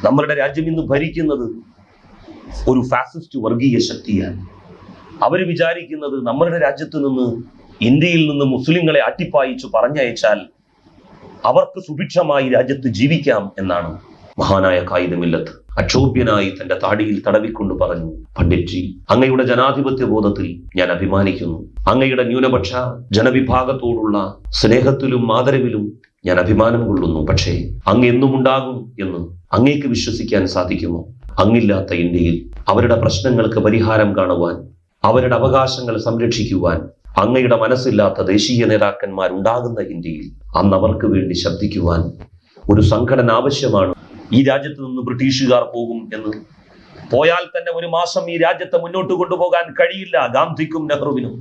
നമ്മളുടെ രാജ്യം ഇന്ന് ഭരിക്കുന്നത് ഒരു ഫാസിസ്റ്റ് വർഗീയ ശക്തിയാണ്. അവർ വിചാരിക്കുന്നത് നമ്മളുടെ രാജ്യത്ത് നിന്ന്, ഇന്ത്യയിൽ നിന്ന് മുസ്ലിങ്ങളെ അട്ടിപ്പായിച്ചു പറഞ്ഞയച്ചാൽ അവർക്ക് സുഭിക്ഷമായി രാജ്യത്ത് ജീവിക്കാം എന്നാണ്. മഹാനായ ഖായിദ് മില്ലത്ത് അക്ഷോഭ്യനായി തന്റെ താടിയിൽ തടവിക്കൊണ്ട് പറഞ്ഞു, പണ്ഡിറ്റ്ജി, അങ്ങയുടെ ജനാധിപത്യ ബോധത്തിൽ ഞാൻ അഭിമാനിക്കുന്നു. അങ്ങയുടെ ന്യൂനപക്ഷ ജനവിഭാഗത്തോടുള്ള സ്നേഹത്തിലും ആദരവിലും ഞാൻ അഭിമാനം കൊള്ളുന്നു. പക്ഷേ അങ്ങ് എന്നും ഉണ്ടാകും എന്ന് അങ്ങേക്ക് വിശ്വസിക്കാൻ സാധിക്കുമോ? അങ്ങില്ലാത്ത ഇന്ത്യയിൽ അവരുടെ പ്രശ്നങ്ങൾക്ക് പരിഹാരം കാണുവാൻ, അവരുടെ അവകാശങ്ങൾ സംരക്ഷിക്കുവാൻ അങ്ങയുടെ മനസ്സില്ലാത്ത ദേശീയ നേതാക്കന്മാരുണ്ടാകുന്ന ഇന്ത്യയിൽ അന്ന് അവർക്ക് വേണ്ടി ശബ്ദിക്കുവാൻ ഒരു സംഘടന ആവശ്യമാണ്. ഈ രാജ്യത്ത് നിന്ന് ബ്രിട്ടീഷുകാർ പോകും എന്ന് പോയാൽ തന്നെ ഒരു മാസം ഈ രാജ്യത്തെ മുന്നോട്ട് കൊണ്ടുപോകാൻ കഴിയില്ല. ഗാന്ധിക്കും നെഹ്റുവിനും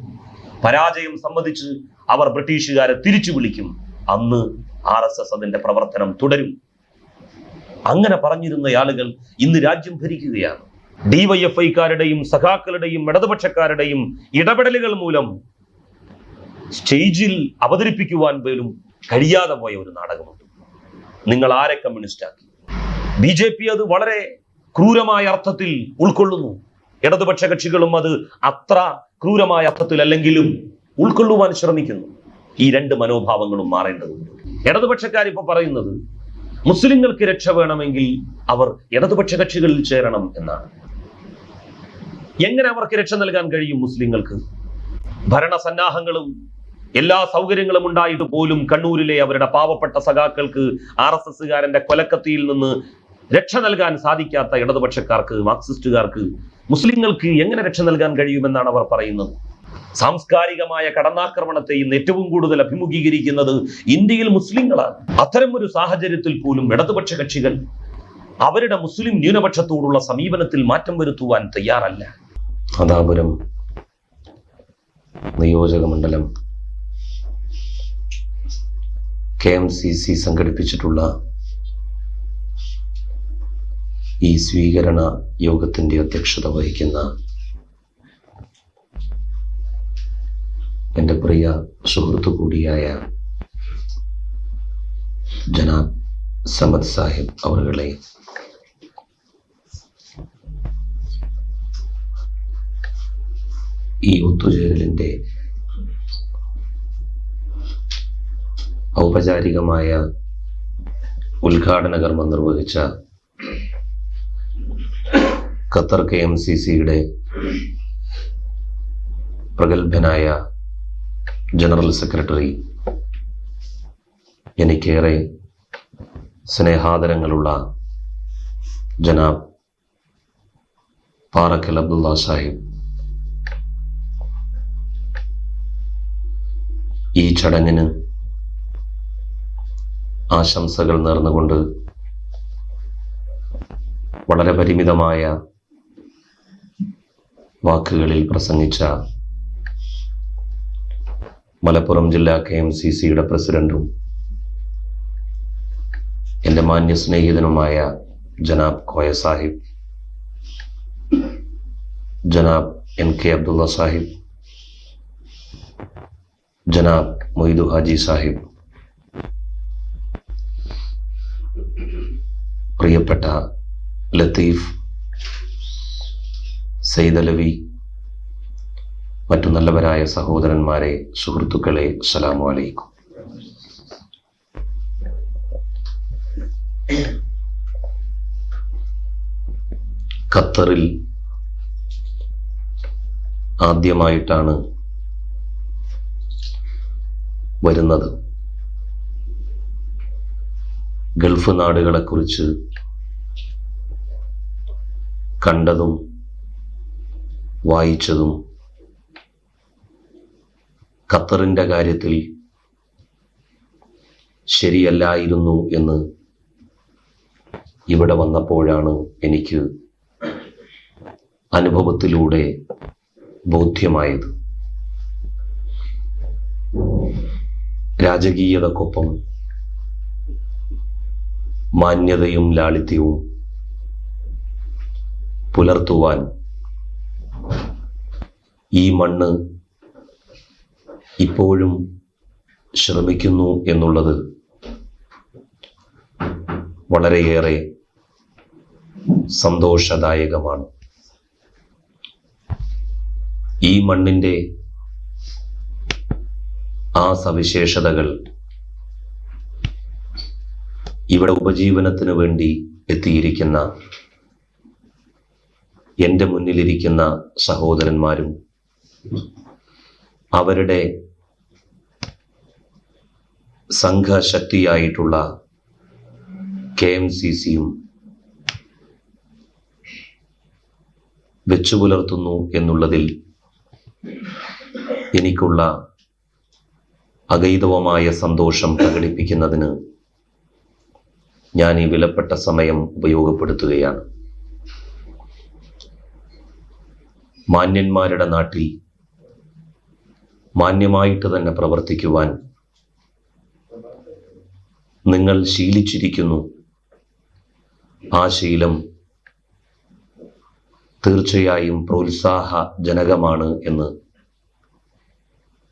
പരാജയം സമ്മതിച്ച് അവർ ബ്രിട്ടീഷുകാരെ തിരിച്ചു വിളിക്കും. അന്ന് RSS അതിന്റെ പ്രവർത്തനം തുടരും. അങ്ങനെ പറഞ്ഞിരുന്ന ആളുകൾ ഇന്ന് രാജ്യം ഭരിക്കുകയാണ്. DYFIക്കാരുടെയും സഖാക്കളുടെയും ഇടതുപക്ഷക്കാരുടെയും ഇടപെടലുകൾ മൂലം സ്റ്റേജിൽ അവതരിപ്പിക്കുവാൻ പോലും കഴിയാതെ പോയ ഒരു നാടകമുണ്ട്. നിങ്ങൾ ആരെ കമ്മ്യൂണിസ്റ്റാക്കി? BJP അത് വളരെ ക്രൂരമായ അർത്ഥത്തിൽ ഉൾക്കൊള്ളുന്നു. ഇടതുപക്ഷ കക്ഷികളും അത് അത്ര ക്രൂരമായ അർത്ഥത്തിൽ അല്ലെങ്കിലും ഉൾക്കൊള്ളുവാൻ ശ്രമിക്കുന്നു. ഈ രണ്ട് മനോഭാവങ്ങളും മാറേണ്ടതുണ്ട്. ഇടതുപക്ഷക്കാർ ഇപ്പൊ പറയുന്നത് മുസ്ലിങ്ങൾക്ക് രക്ഷ വേണമെങ്കിൽ അവർ ഇടതുപക്ഷ കക്ഷികളിൽ ചേരണം എന്നാണ്. എങ്ങനെ അവർക്ക് രക്ഷ നൽകാൻ കഴിയും? മുസ്ലിങ്ങൾക്ക് ഭരണസന്നാഹങ്ങളും എല്ലാ സൗകര്യങ്ങളും ഉണ്ടായിട്ട് പോലും കണ്ണൂരിലെ അവരുടെ പാവപ്പെട്ട സഖാക്കൾക്ക് RSSകാരന്റെ കൊലക്കത്തിയിൽ നിന്ന് രക്ഷ നൽകാൻ സാധിക്കാത്ത ഇടതുപക്ഷക്കാർക്ക്, മാർക്സിസ്റ്റുകാർക്ക് മുസ്ലിങ്ങൾക്ക് എങ്ങനെ രക്ഷ നൽകാൻ കഴിയുമെന്നാണ് അവർ പറയുന്നത്. സാംസ്കാരികമായ കടന്നാക്രമണത്തെ ഇന്ന് ഏറ്റവും കൂടുതൽ അഭിമുഖീകരിക്കുന്നത് ഇന്ത്യയിൽ മുസ്ലിങ്ങളാണ്. അത്തരം ഒരു സാഹചര്യത്തിൽ പോലും ഇടതുപക്ഷ കക്ഷികൾ അവരുടെ മുസ്ലിം ന്യൂനപക്ഷത്തോടുള്ള സമീപനത്തിൽ മാറ്റം വരുത്തുവാൻ തയ്യാറല്ല. നാദാപുരം നിയോജക മണ്ഡലം KMCC സംഘടിപ്പിച്ചിട്ടുള്ള ഈ സ്വീകരണ യോഗത്തിന്റെ അധ്യക്ഷത വഹിക്കുന്ന എൻ്റെ പ്രിയ സുഹൃത്തു കൂടിയായ ജനാബ് സമദ് സാഹിബ് അവരുടെ ഈ ഒത്തുചേരലിൻ്റെ ഔപചാരികമായ ഉദ്ഘാടന കർമ്മം നിർവഹിച്ച ഖത്തർ KMCCയുടെ പ്രഗത്ഭനായ ജനറൽ സെക്രട്ടറി, എനിക്കേറെ സ്നേഹാദരങ്ങളുള്ള ജനാബ് പാറക്കൽ അബ്ദുള്ള സാഹിബ്, ഈ ചടങ്ങിന് ആശംസകൾ നേർന്നുകൊണ്ട് വളരെ പരിമിതമായ വാക്കുകളിൽ പ്രസംഗിച്ച മലപ്പുറം ജില്ലാ KMCCയുടെ പ്രസിഡന്റും എൻ്റെ മാന്യ സ്നേഹിതനുമായ ജനാബ് കോയ സാഹിബ്, ജനാബ് NK അബ്ദുള്ള സാഹിബ്, ജനാബ് മൊയ്തു ഹാജി സാഹിബ്, പ്രിയപ്പെട്ട ലത്തീഫ്, സൈദലവി, മറ്റു നല്ലവരായ സഹോദരന്മാരെ, സുഹൃത്തുക്കളെ, അസ്സലാമു അലൈക്കും. ഖത്തറിൽ ആദ്യമായിട്ടാണ് വരുന്നത്. ഗൾഫ് നാടുകളെക്കുറിച്ച് കണ്ടതും വായിച്ചതും ഖത്തറിൻ്റെ കാര്യത്തിൽ ശരിയല്ലായിരുന്നു എന്ന് ഇവിടെ വന്നപ്പോഴാണ് എനിക്ക് അനുഭവത്തിലൂടെ ബോധ്യമായത്. രാജകീയതക്കൊപ്പം മാന്യതയും ലാളിത്യവും പുലർത്തുവാൻ ഈ മണ്ണ് ഇപ്പോഴും ശ്രമിക്കുന്നു എന്നുള്ളത് വളരെയേറെ സന്തോഷദായകമാണ്. ഈ മണ്ണിൻ്റെ ആ സവിശേഷതകൾ ഇവിടെ ഉപജീവനത്തിന് വേണ്ടി എത്തിയിരിക്കുന്ന എൻ്റെ മുന്നിലിരിക്കുന്ന സഹോദരന്മാരും അവരുടെ സംഘശക്തിയായിട്ടുള്ള KMCCയും വെച്ചു പുലർത്തുന്നു എന്നുള്ളതിൽ എനിക്കുള്ള അഗൈതവമായ സന്തോഷം പ്രകടിപ്പിക്കുന്നതിന് ഞാൻ ഈ വിലപ്പെട്ട സമയം ഉപയോഗപ്പെടുത്തുകയാണ്. മാന്യന്മാരുടെ നാട്ടിൽ മാന്യമായിട്ട് തന്നെ പ്രവർത്തിക്കുവാൻ നിങ്ങൾ ശീലിച്ചിരിക്കുന്നു. ആ ശീലം തീർച്ചയായും പ്രോത്സാഹജനകമാണ് എന്ന്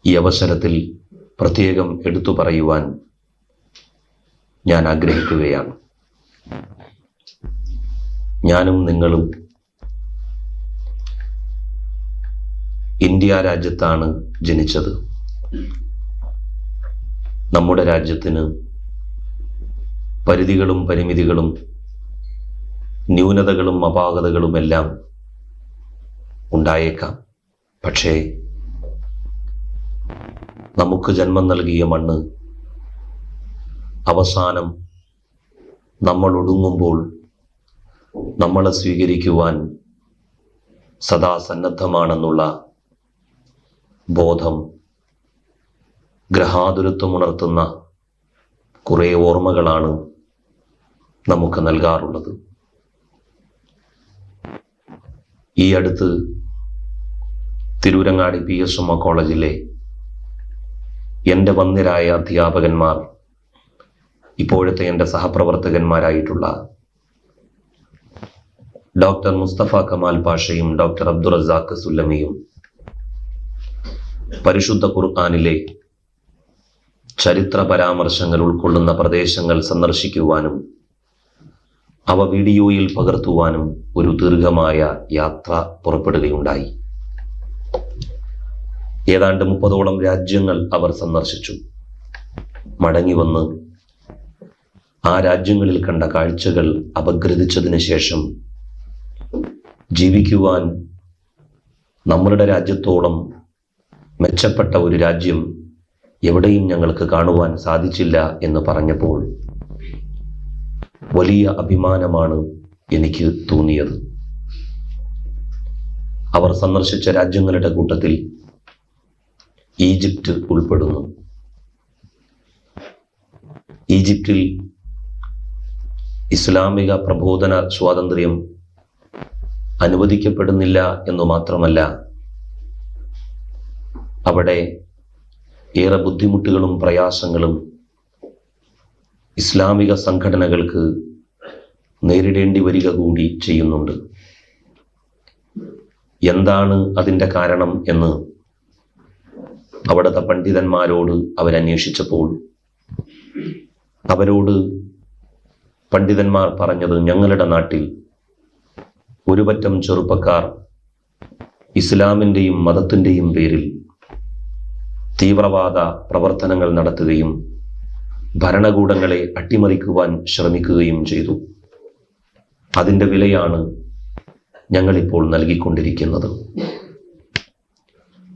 ഈ അവസരത്തിൽ പ്രത്യേകം എടുത്തു പറയുവാൻ ഞാൻ ആഗ്രഹിക്കുകയാണ്. ഞാനും നിങ്ങളും ഇന്ത്യ രാജ്യത്താണ് ജനിച്ചത്. നമ്മുടെ രാജ്യത്തിന് പരിധികളും പരിമിതികളും ന്യൂനതകളും അപാകതകളുമെല്ലാം ഉണ്ടായേക്കാം. പക്ഷേ നമുക്ക് ജന്മം നൽകിയ മണ്ണ് അവസാനം നമ്മൾ ഒടുങ്ങുമ്പോൾ നമ്മളെ സ്വീകരിക്കുവാൻ സദാ സന്നദ്ധമാണെന്നുള്ള ബോധം ഗ്രഹാതുരത്വമുണർത്തുന്ന കുറേ ഓർമ്മകളാണ് നമുക്ക് നൽകാറുള്ളത്. ഈ അടുത്ത് തിരൂരങ്ങാടി PSM കോളേജിലെ എൻ്റെ വന്ദ്യരായ അധ്യാപകന്മാർ, ഇപ്പോഴത്തെ എൻ്റെ സഹപ്രവർത്തകന്മാരായിട്ടുള്ള ഡോക്ടർ മുസ്തഫ കമാൽ പാഷയും ഡോക്ടർ അബ്ദുൾ റസാഖ് സുല്ലമിയും പരിശുദ്ധ ഖുർആനിലെ ചരിത്ര പരാമർശങ്ങൾ ഉൾക്കൊള്ളുന്ന പ്രദേശങ്ങൾ സന്ദർശിക്കുവാനും അവ വീഡിയോയിൽ പകർത്തുവാനും ഒരു ദീർഘമായ യാത്ര പുറപ്പെടുകയുണ്ടായി. ഏതാണ്ട് 30ഓളം രാജ്യങ്ങൾ അവർ സന്ദർശിച്ചു. മടങ്ങി വന്ന് ആ രാജ്യങ്ങളിൽ കണ്ട കാഴ്ചകൾ അപഗ്രഥിച്ചതിന് ശേഷം ജീവിക്കുവാൻ നമ്മളുടെ രാജ്യത്തോളം മെച്ചപ്പെട്ട ഒരു രാജ്യം എവിടെയും ഞങ്ങൾക്ക് കാണുവാൻ സാധിച്ചില്ല എന്ന് പറഞ്ഞപ്പോൾ വലിയ അഭിമാനമാണ് എനിക്ക് തോന്നിയത്. അവർ സന്ദർശിച്ച രാജ്യങ്ങളുടെ കൂട്ടത്തിൽ ഈജിപ്റ്റ് ഉൾപ്പെടുന്നു. ഈജിപ്തിൽ ഇസ്ലാമിക പ്രബോധന സ്വാതന്ത്ര്യം അനുവദിക്കപ്പെടുന്നില്ല എന്നു മാത്രമല്ല, അവിടെ ഏറെ ബുദ്ധിമുട്ടുകളും പ്രയാസങ്ങളും ഇസ്ലാമിക സംഘടനകൾക്ക് നേരിടേണ്ടി വരിക കൂടി ചെയ്യുന്നുണ്ട്. എന്താണ് അതിൻ്റെ കാരണം എന്ന് അവിടുത്തെ പണ്ഡിതന്മാരോട് അവരന്വേഷിച്ചപ്പോൾ അവരോട് പണ്ഡിതന്മാർ പറഞ്ഞത്, ഞങ്ങളുടെ നാട്ടിൽ ഒരു പറ്റം ചെറുപ്പക്കാർ ഇസ്ലാമിൻ്റെയും മതത്തിൻ്റെയും പേരിൽ തീവ്രവാദ പ്രവർത്തനങ്ങൾ നടത്തുകയും ഭരണകൂടങ്ങളെ അട്ടിമറിക്കുവാൻ ശ്രമിക്കുകയും ചെയ്തു. അതിൻ്റെ വിലയാണ് ഞങ്ങളിപ്പോൾ നൽകിക്കൊണ്ടിരിക്കുന്നത്.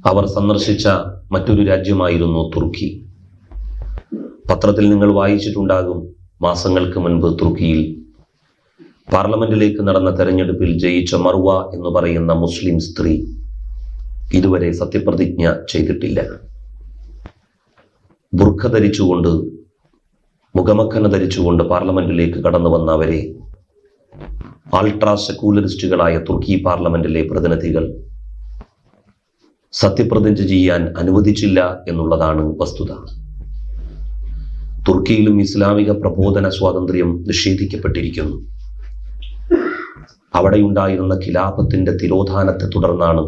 അവർ സന്ദർശിച്ച മറ്റൊരു രാജ്യമായിരുന്നു തുർക്കി. പത്രത്തിൽ നിങ്ങൾ വായിച്ചിട്ടുണ്ടാകും, മാസങ്ങൾക്ക് മുൻപ് തുർക്കിയിൽ പാർലമെന്റിലേക്ക് നടന്ന തെരഞ്ഞെടുപ്പിൽ ജയിച്ച മർവ എന്ന് പറയുന്ന മുസ്ലിം സ്ത്രീ ഇതുവരെ സത്യപ്രതിജ്ഞ ചെയ്തിട്ടില്ല. ബുർഖ ധരിച്ചുകൊണ്ട്, മുഖമക്കന ധരിച്ചുകൊണ്ട് പാർലമെന്റിലേക്ക് കടന്നു വന്ന അവരെ അൾട്രാ സെക്യുലറിസ്റ്റുകളായ തുർക്കി പാർലമെന്റിലെ പ്രതിനിധികൾ സത്യപ്രതിജ്ഞ ചെയ്യാൻ അനുവദിച്ചില്ല എന്നുള്ളതാണ് വസ്തുത. തുർക്കിയിലും ഇസ്ലാമിക പ്രബോധന സ്വാതന്ത്ര്യം നിഷേധിക്കപ്പെട്ടിരിക്കുന്നു. അവിടെയുണ്ടായിരുന്ന ഖിലാഫത്തിന്റെ തിരോധാനത്തെ തുടർന്നാണ്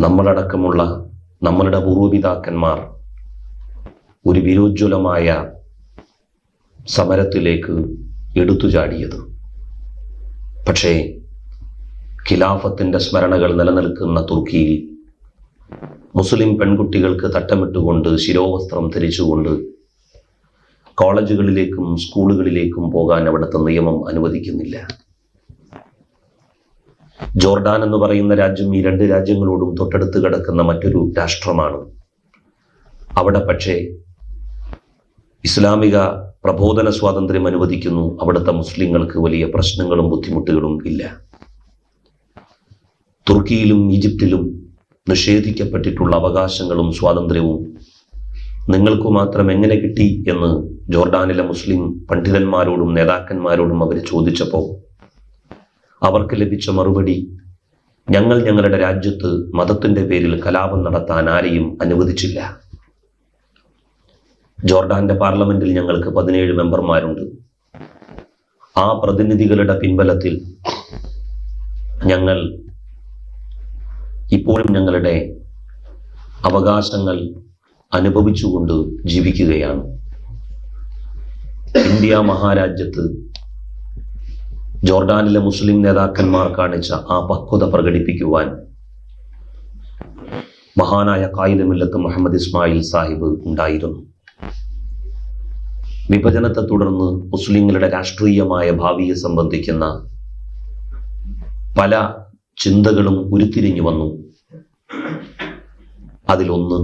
നമ്മളടക്കമുള്ള നമ്മളുടെ പൂർവ്വപിതാക്കന്മാർ ഒരു വിരോജ്വലമായ സമരത്തിലേക്ക് എടുത്തുചാടിയത്. പക്ഷേ ഖിലാഫത്തിന്റെ സ്മരണകൾ നിലനിൽക്കുന്ന തുർക്കിയിൽ മുസ്ലിം പെൺകുട്ടികൾക്ക് തട്ടമിട്ടുകൊണ്ട് ശിരോവസ്ത്രം ധരിച്ചുകൊണ്ട് കോളേജുകളിലേക്കും സ്കൂളുകളിലേക്കും പോകാൻ അവിടുത്തെ നിയമം അനുവദിക്കുന്നില്ല. ജോർഡാൻ എന്ന് പറയുന്ന രാജ്യം ഈ രണ്ട് രാജ്യങ്ങളോടും തൊട്ടടുത്ത് കിടക്കുന്ന മറ്റൊരു രാഷ്ട്രമാണ്. അവിടെ പക്ഷേ ഇസ്ലാമിക പ്രബോധന സ്വാതന്ത്ര്യം അനുവദിക്കുന്നു. അവിടുത്തെ മുസ്ലിങ്ങൾക്ക് വലിയ പ്രശ്നങ്ങളും ബുദ്ധിമുട്ടുകളും ഇല്ല. തുർക്കിയിലും ഈജിപ്തിലും നിഷേധിക്കപ്പെട്ടിട്ടുള്ള അവകാശങ്ങളും സ്വാതന്ത്ര്യവും നിങ്ങൾക്ക് മാത്രം എങ്ങനെ കിട്ടി എന്ന് ജോർഡാനിലെ മുസ്ലിം പണ്ഡിതന്മാരോടും നേതാക്കന്മാരോടും അവർ ചോദിച്ചപ്പോൾ അവർക്ക് ലഭിച്ച മറുപടി, ഞങ്ങൾ ഞങ്ങളുടെ രാജ്യത്ത് മതത്തിന്റെ പേരിൽ കലാപം നടത്താൻ ആരെയും അനുവദിച്ചില്ല. ജോർഡാന്റെ പാർലമെന്റിൽ ഞങ്ങൾക്ക് 17 മെമ്പർമാരുണ്ട്. ആ പ്രതിനിധികളുടെ പിൻബലത്തിൽ ഞങ്ങൾ ഇപ്പോഴും ഞങ്ങളുടെ അവകാശങ്ങൾ അനുഭവിച്ചുകൊണ്ട് ജീവിക്കുകയാണ്. ഇന്ത്യ മഹാരാജ്യത്ത് ജോർഡാനിലെ മുസ്ലിം നേതാക്കന്മാർ കാണിച്ച ആ പക്വത പ്രകടിപ്പിക്കുവാൻ മഹാനായ ഖായിദ് മില്ലത്ത് മുഹമ്മദ് ഇസ്മായിൽ സാഹിബ് ഉണ്ടായിരുന്നു. വിഭജനത്തെ തുടർന്ന് മുസ്ലിങ്ങളുടെ രാഷ്ട്രീയമായ ഭാവിയെ സംബന്ധിക്കുന്ന പല ചിന്തകളും ഉരുത്തിരിഞ്ഞു വന്നു. അതിലൊന്ന്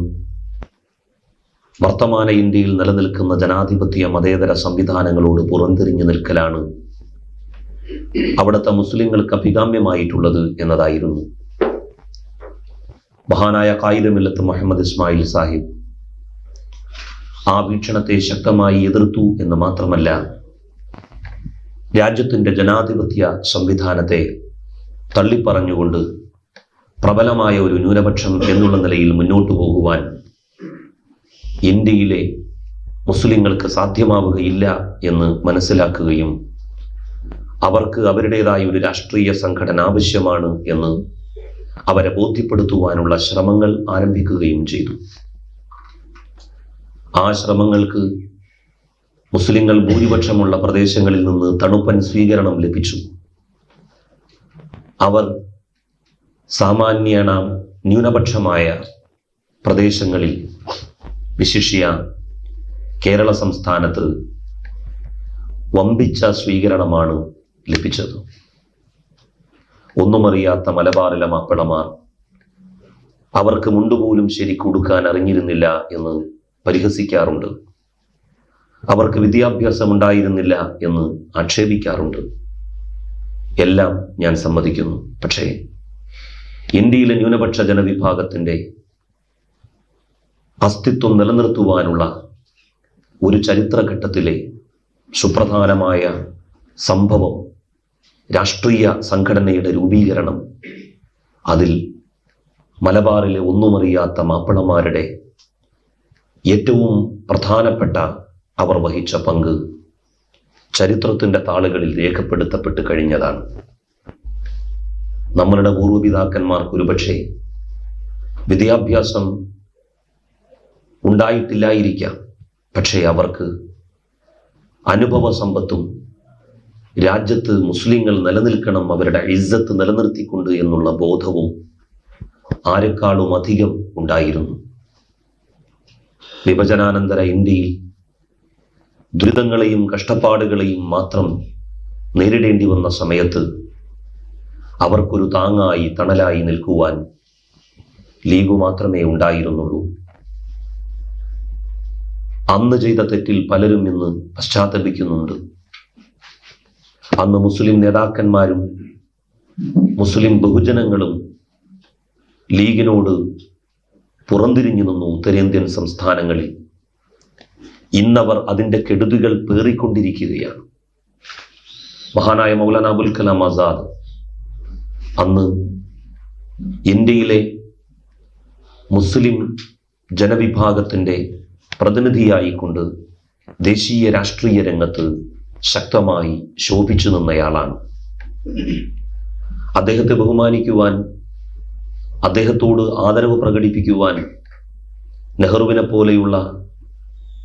വർത്തമാന ഇന്ത്യയിൽ നിലനിൽക്കുന്ന ജനാധിപത്യ മതേതര സംവിധാനങ്ങളോട് പുറംതിരിഞ്ഞു നിൽക്കലാണ് അവിടുത്തെ മുസ്ലിങ്ങൾക്ക് അഭികാമ്യമായിട്ടുള്ളത് എന്നതായിരുന്നു. മഹാനായ ഖായിദ് മില്ലത്ത് മുഹമ്മദ് ഇസ്മായിൽ സാഹിബ് ആ വീക്ഷണത്തെ ശക്തമായി എതിർത്തു എന്ന് മാത്രമല്ല, രാജ്യത്തിന്റെ ജനാധിപത്യ സംവിധാനത്തെ തള്ളിപ്പറഞ്ഞുകൊണ്ട് പ്രബലമായ ഒരു ന്യൂനപക്ഷം എന്നുള്ള നിലയിൽ മുന്നോട്ടു പോകുവാൻ ഇന്ത്യയിലെ മുസ്ലിങ്ങൾക്ക് സാധ്യമാവുകയില്ല എന്ന് മനസ്സിലാക്കുകയും അവർക്ക് അവരുടേതായ ഒരു രാഷ്ട്രീയ സംഘടന ആവശ്യമാണ് എന്ന് അവരെ ബോധ്യപ്പെടുത്തുവാനുള്ള ശ്രമങ്ങൾ ആരംഭിക്കുകയും ചെയ്തു. ആ ശ്രമങ്ങൾക്ക് മുസ്ലിങ്ങൾ ഭൂരിപക്ഷമുള്ള പ്രദേശങ്ങളിൽ നിന്ന് തണുപ്പൻ സ്വീകരണം ലഭിച്ചു. അവർ സാമാന്യേന ന്യൂനപക്ഷമായ പ്രദേശങ്ങളിൽ, വിശിഷ്യ കേരള സംസ്ഥാനത്ത് വമ്പിച്ച സ്വീകരണമാണ് ലഭിച്ചത്. ഒന്നുമറിയാത്ത മലബാറിലെ മാപ്പിളമാർ അവർക്ക് മുണ്ടുപോലും ശരിക്കൊടുക്കാൻ അറിഞ്ഞിരുന്നില്ല എന്ന് പരിഹസിക്കാറുണ്ട്. അവർക്ക് വിദ്യാഭ്യാസം ഉണ്ടായിരുന്നില്ല എന്ന് ആക്ഷേപിക്കാറുണ്ട്. എല്ലാം ഞാൻ സമ്മതിക്കുന്നു. പക്ഷേ ഇന്ത്യയിലെ ന്യൂനപക്ഷ ജനവിഭാഗത്തിന്റെ അസ്തിത്വം നിലനിർത്തുവാനുള്ള ഒരു ചരിത്രഘട്ടത്തിലെ സുപ്രധാനമായ സംഭവം, രാഷ്ട്രീയ സംഘടനയുടെ രൂപീകരണം, അതിൽ മലബാറിലെ ഒന്നുമറിയാത്ത മാപ്പിളമാരുടെ ഏറ്റവും പ്രധാനപ്പെട്ട അവർ വഹിച്ച പങ്ക് ചരിത്രത്തിന്റെ താളുകളിൽ രേഖപ്പെടുത്തപ്പെട്ട് കഴിഞ്ഞതാണ്. നമ്മളുടെ പൂർവ്വപിതാക്കന്മാർക്ക് ഒരുപക്ഷെ വിദ്യാഭ്യാസം ഉണ്ടായിട്ടില്ലായിരിക്കാം. പക്ഷേ അവർക്ക് അനുഭവ സമ്പത്തും രാജ്യത്ത് മുസ്ലിങ്ങൾ നിലനിൽക്കണം, അവരുടെ ഇസ്സത്ത് നിലനിർത്തിക്കൊണ്ട് എന്നുള്ള ബോധവും ആരെക്കാളും അധികം ഉണ്ടായിരുന്നു. വിഭജനാനന്തര ഇന്ത്യയിൽ ദുരിതങ്ങളെയും കഷ്ടപ്പാടുകളെയും മാത്രം നേരിടേണ്ടി വന്ന സമയത്ത് അവർക്കൊരു താങ്ങായി തണലായി നിൽക്കുവാൻ ലീഗ് മാത്രമേ ഉണ്ടായിരുന്നുള്ളൂ. അന്ന് ചെയ്ത തെറ്റിൽ പലരും ഇന്ന് പശ്ചാത്തപിക്കുന്നുണ്ട്. അന്ന് മുസ്ലിം നേതാക്കന്മാരും മുസ്ലിം ബഹുജനങ്ങളും ലീഗിനോട് പുറംതിരിഞ്ഞു നിന്നു ഉത്തരേന്ത്യൻ സംസ്ഥാനങ്ങളിൽ. ഇന്നവർ അതിൻ്റെ കെടുതികൾ പേറിക്കൊണ്ടിരിക്കുകയാണ്. മഹാനായ മൗലാന അബുൽ കലാം ആസാദ് അന്ന് ഇന്ത്യയിലെ മുസ്ലിം ജനവിഭാഗത്തിൻ്റെ പ്രതിനിധിയായിക്കൊണ്ട് ദേശീയ രാഷ്ട്രീയ രംഗത്ത് ശക്തമായി ശോഭിച്ചു നിന്നയാളാണ്. അദ്ദേഹത്തെ ബഹുമാനിക്കുവാൻ, അദ്ദേഹത്തോട് ആദരവ് പ്രകടിപ്പിക്കുവാൻ നെഹ്റുവിനെ പോലെയുള്ള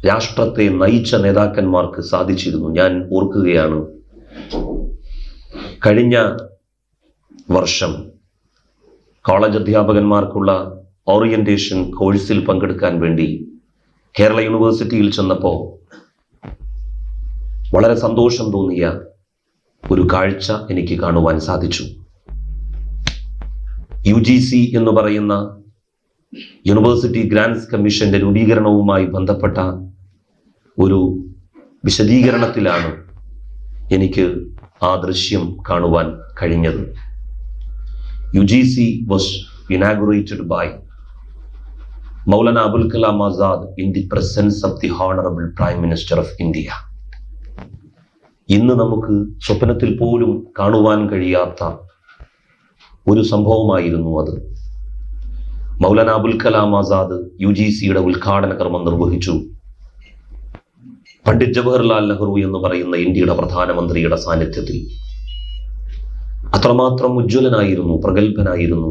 രാഷ്ട്രത്തെ നയിച്ച നേതാക്കന്മാർക്ക് സാധിച്ചിരുന്നു. ഞാൻ ഓർക്കുകയാണ്, കഴിഞ്ഞ വർഷം കോളേജ് അധ്യാപകന്മാർക്കുള്ള ഓറിയന്റേഷൻ കോഴ്സിൽ പങ്കെടുക്കാൻ വേണ്ടി കേരള യൂണിവേഴ്സിറ്റിയിൽ ചെന്നപ്പോൾ വളരെ സന്തോഷം തോന്നിയ ഒരു കാഴ്ച എനിക്ക് കാണുവാൻ സാധിച്ചു. UGC എന്ന് പറയുന്ന യൂണിവേഴ്സിറ്റി ഗ്രാന്റ്സ് കമ്മീഷന്റെ രൂപീകരണവുമായി ബന്ധപ്പെട്ട ഒരു വിശദീകരണത്തിലാണ് എനിക്ക് ആ ദൃശ്യം കാണുവാൻ കഴിഞ്ഞത്. UGC was inaugurated by Maulana Abul Kalam Azad in the presence of the Honorable Prime Minister of India. ഇന്ന് നമുക്ക് സ്വപ്നത്തിൽ പോലും കാണുവാൻ കഴിയാത്ത ഒരു സംഭവമായിരുന്നു അത്. മൗലാന അബുൽ കലാം ആസാദ് UGCയുടെ ഉദ്ഘാടന കർമ്മം നിർവഹിച്ചു. പണ്ഡിറ്റ് ജവഹർലാൽ നെഹ്റു എന്ന് പറയുന്ന ഇന്ത്യയുടെ പ്രധാനമന്ത്രിയുടെ സാന്നിധ്യത്തിൽ. അത്രമാത്രം ഉജ്ജ്വലനായിരുന്നു, പ്രഗത്ഭനായിരുന്നു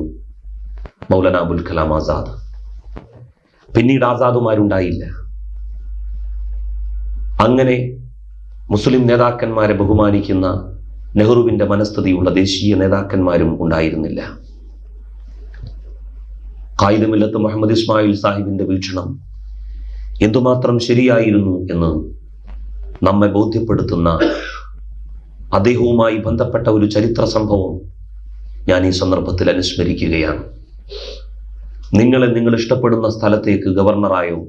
മൗലാന അബുൽ കലാം ആസാദ്. പിന്നീട് ആസാദുമാരുണ്ടായില്ല. അങ്ങനെ മുസ്ലിം നേതാക്കന്മാരെ ബഹുമാനിക്കുന്ന നെഹ്റുവിന്റെ മനസ്ഥിതിയുള്ള ദേശീയ നേതാക്കന്മാരും ഉണ്ടായിരുന്നില്ല. ഖായിദ് മില്ലത്ത് മുഹമ്മദ് ഇസ്മായിൽ സാഹിബിന്റെ വീക്ഷണം എന്തുമാത്രം ശരിയായിരുന്നു എന്ന് നമ്മെ ബോധ്യപ്പെടുത്തുന്ന അദ്ദേഹവുമായി ബന്ധപ്പെട്ട ഒരു ചരിത്ര സംഭവം ഞാൻ ഈ സന്ദർഭത്തിൽ അനുസ്മരിക്കുകയാണ്. നിങ്ങളെ നിങ്ങൾ ഇഷ്ടപ്പെടുന്ന സ്ഥലത്തേക്ക് ഗവർണറായോ,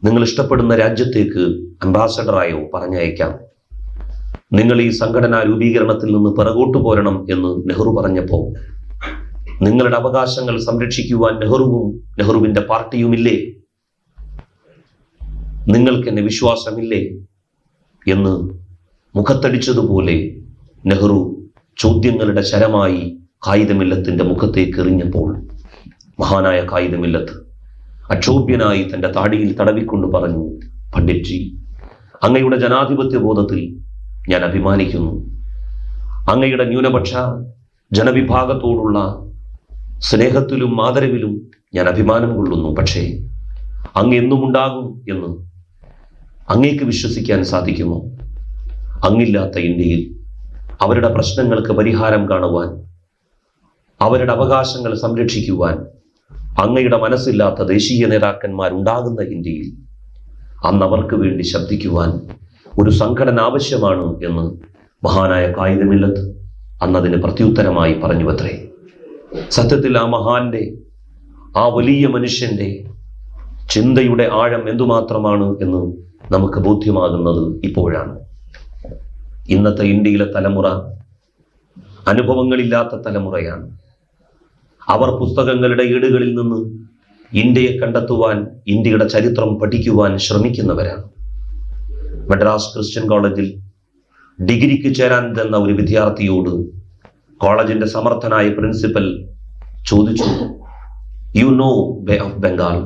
നിങ്ങൾ ഇഷ്ടപ്പെടുന്ന രാജ്യത്തേക്ക് അംബാസഡറായോ പറഞ്ഞയക്കാം. നിങ്ങൾ ഈ സംഘടനാ രൂപീകരണത്തിൽ നിന്ന് പിറകോട്ട് പോരണം എന്ന് നെഹ്റു പറഞ്ഞപ്പോൾ നിങ്ങളുടെ അവകാശങ്ങൾ സംരക്ഷിക്കുവാൻ നെഹ്റുവും നെഹ്റുവിന്റെ പാർട്ടിയുമില്ലേ, നിങ്ങൾക്ക് എന്നെ വിശ്വാസമില്ലേ എന്ന് മുഖത്തടിച്ചതുപോലെ നെഹ്റു ചോദ്യങ്ങളുടെ ശരമായി ഖായിദ് മില്ലത്തിന്റെ മുഖത്തേക്ക് എറിഞ്ഞപ്പോൾ മഹാനായ ഖായിദ് മില്ലത്ത് അക്ഷോഭ്യനായി തന്റെ താടിയിൽ തടവിക്കൊണ്ട് പറഞ്ഞു, പണ്ഡിറ്റ് ജി, അങ്ങയുടെ ജനാധിപത്യ ബോധത്തിൽ ഞാൻ അഭിമാനിക്കുന്നു. അങ്ങയുടെ ന്യൂനപക്ഷ ജനവിഭാഗത്തോടുള്ള സ്നേഹത്തിലും ആദരവിലും ഞാൻ അഭിമാനം കൊള്ളുന്നു. പക്ഷേ അങ്ങ് എന്നും ഉണ്ടാകും എന്ന് അങ്ങേക്ക് വിശ്വസിക്കാൻ സാധിക്കുമോ? അങ്ങില്ലാത്ത ഇന്ത്യയിൽ അവരുടെ പ്രശ്നങ്ങൾക്ക് പരിഹാരം കാണുവാൻ, അവരുടെ അവകാശങ്ങൾ സംരക്ഷിക്കുവാൻ അങ്ങയുടെ മനസ്സില്ലാത്ത ദേശീയ നേതാക്കന്മാരുണ്ടാകുന്ന ഇന്ത്യയിൽ അന്ന് അവർക്ക് വേണ്ടി ശബ്ദിക്കുവാൻ ഒരു സംഘടന ആവശ്യമാണ് എന്ന് മഹാനായ ഖായിദ് മില്ലത്ത് അന്നതിന് പ്രത്യുത്തരമായി പറഞ്ഞുവത്രേ. സത്യത്തിൽ ആ മഹാന്റെ, ആ വലിയ മനുഷ്യന്റെ ചിന്തയുടെ ആഴം എന്തുമാത്രമാണ് എന്ന് നമുക്ക് ബോധ്യമാകുന്നത് ഇപ്പോഴാണ്. ഇന്നത്തെ ഇന്ത്യയിലെ തലമുറ അനുഭവങ്ങളില്ലാത്ത തലമുറയാണ്. അവർ പുസ്തകങ്ങളുടെ ഏടുകളിൽ നിന്ന് ഇന്ത്യയെ കണ്ടെത്തുവാൻ, ഇന്ത്യയുടെ ചരിത്രം പഠിക്കുവാൻ ശ്രമിക്കുന്നവരാണ്. മദ്രാസ് ക്രിസ്ത്യൻ കോളേജിൽ ഡിഗ്രിക്ക് ചേരാൻ ചെന്ന ഒരു വിദ്യാർത്ഥിയോട് കോളേജിന്റെ സമർത്ഥനായ പ്രിൻസിപ്പൽ ചോദിച്ചു, you know bay of Bengal?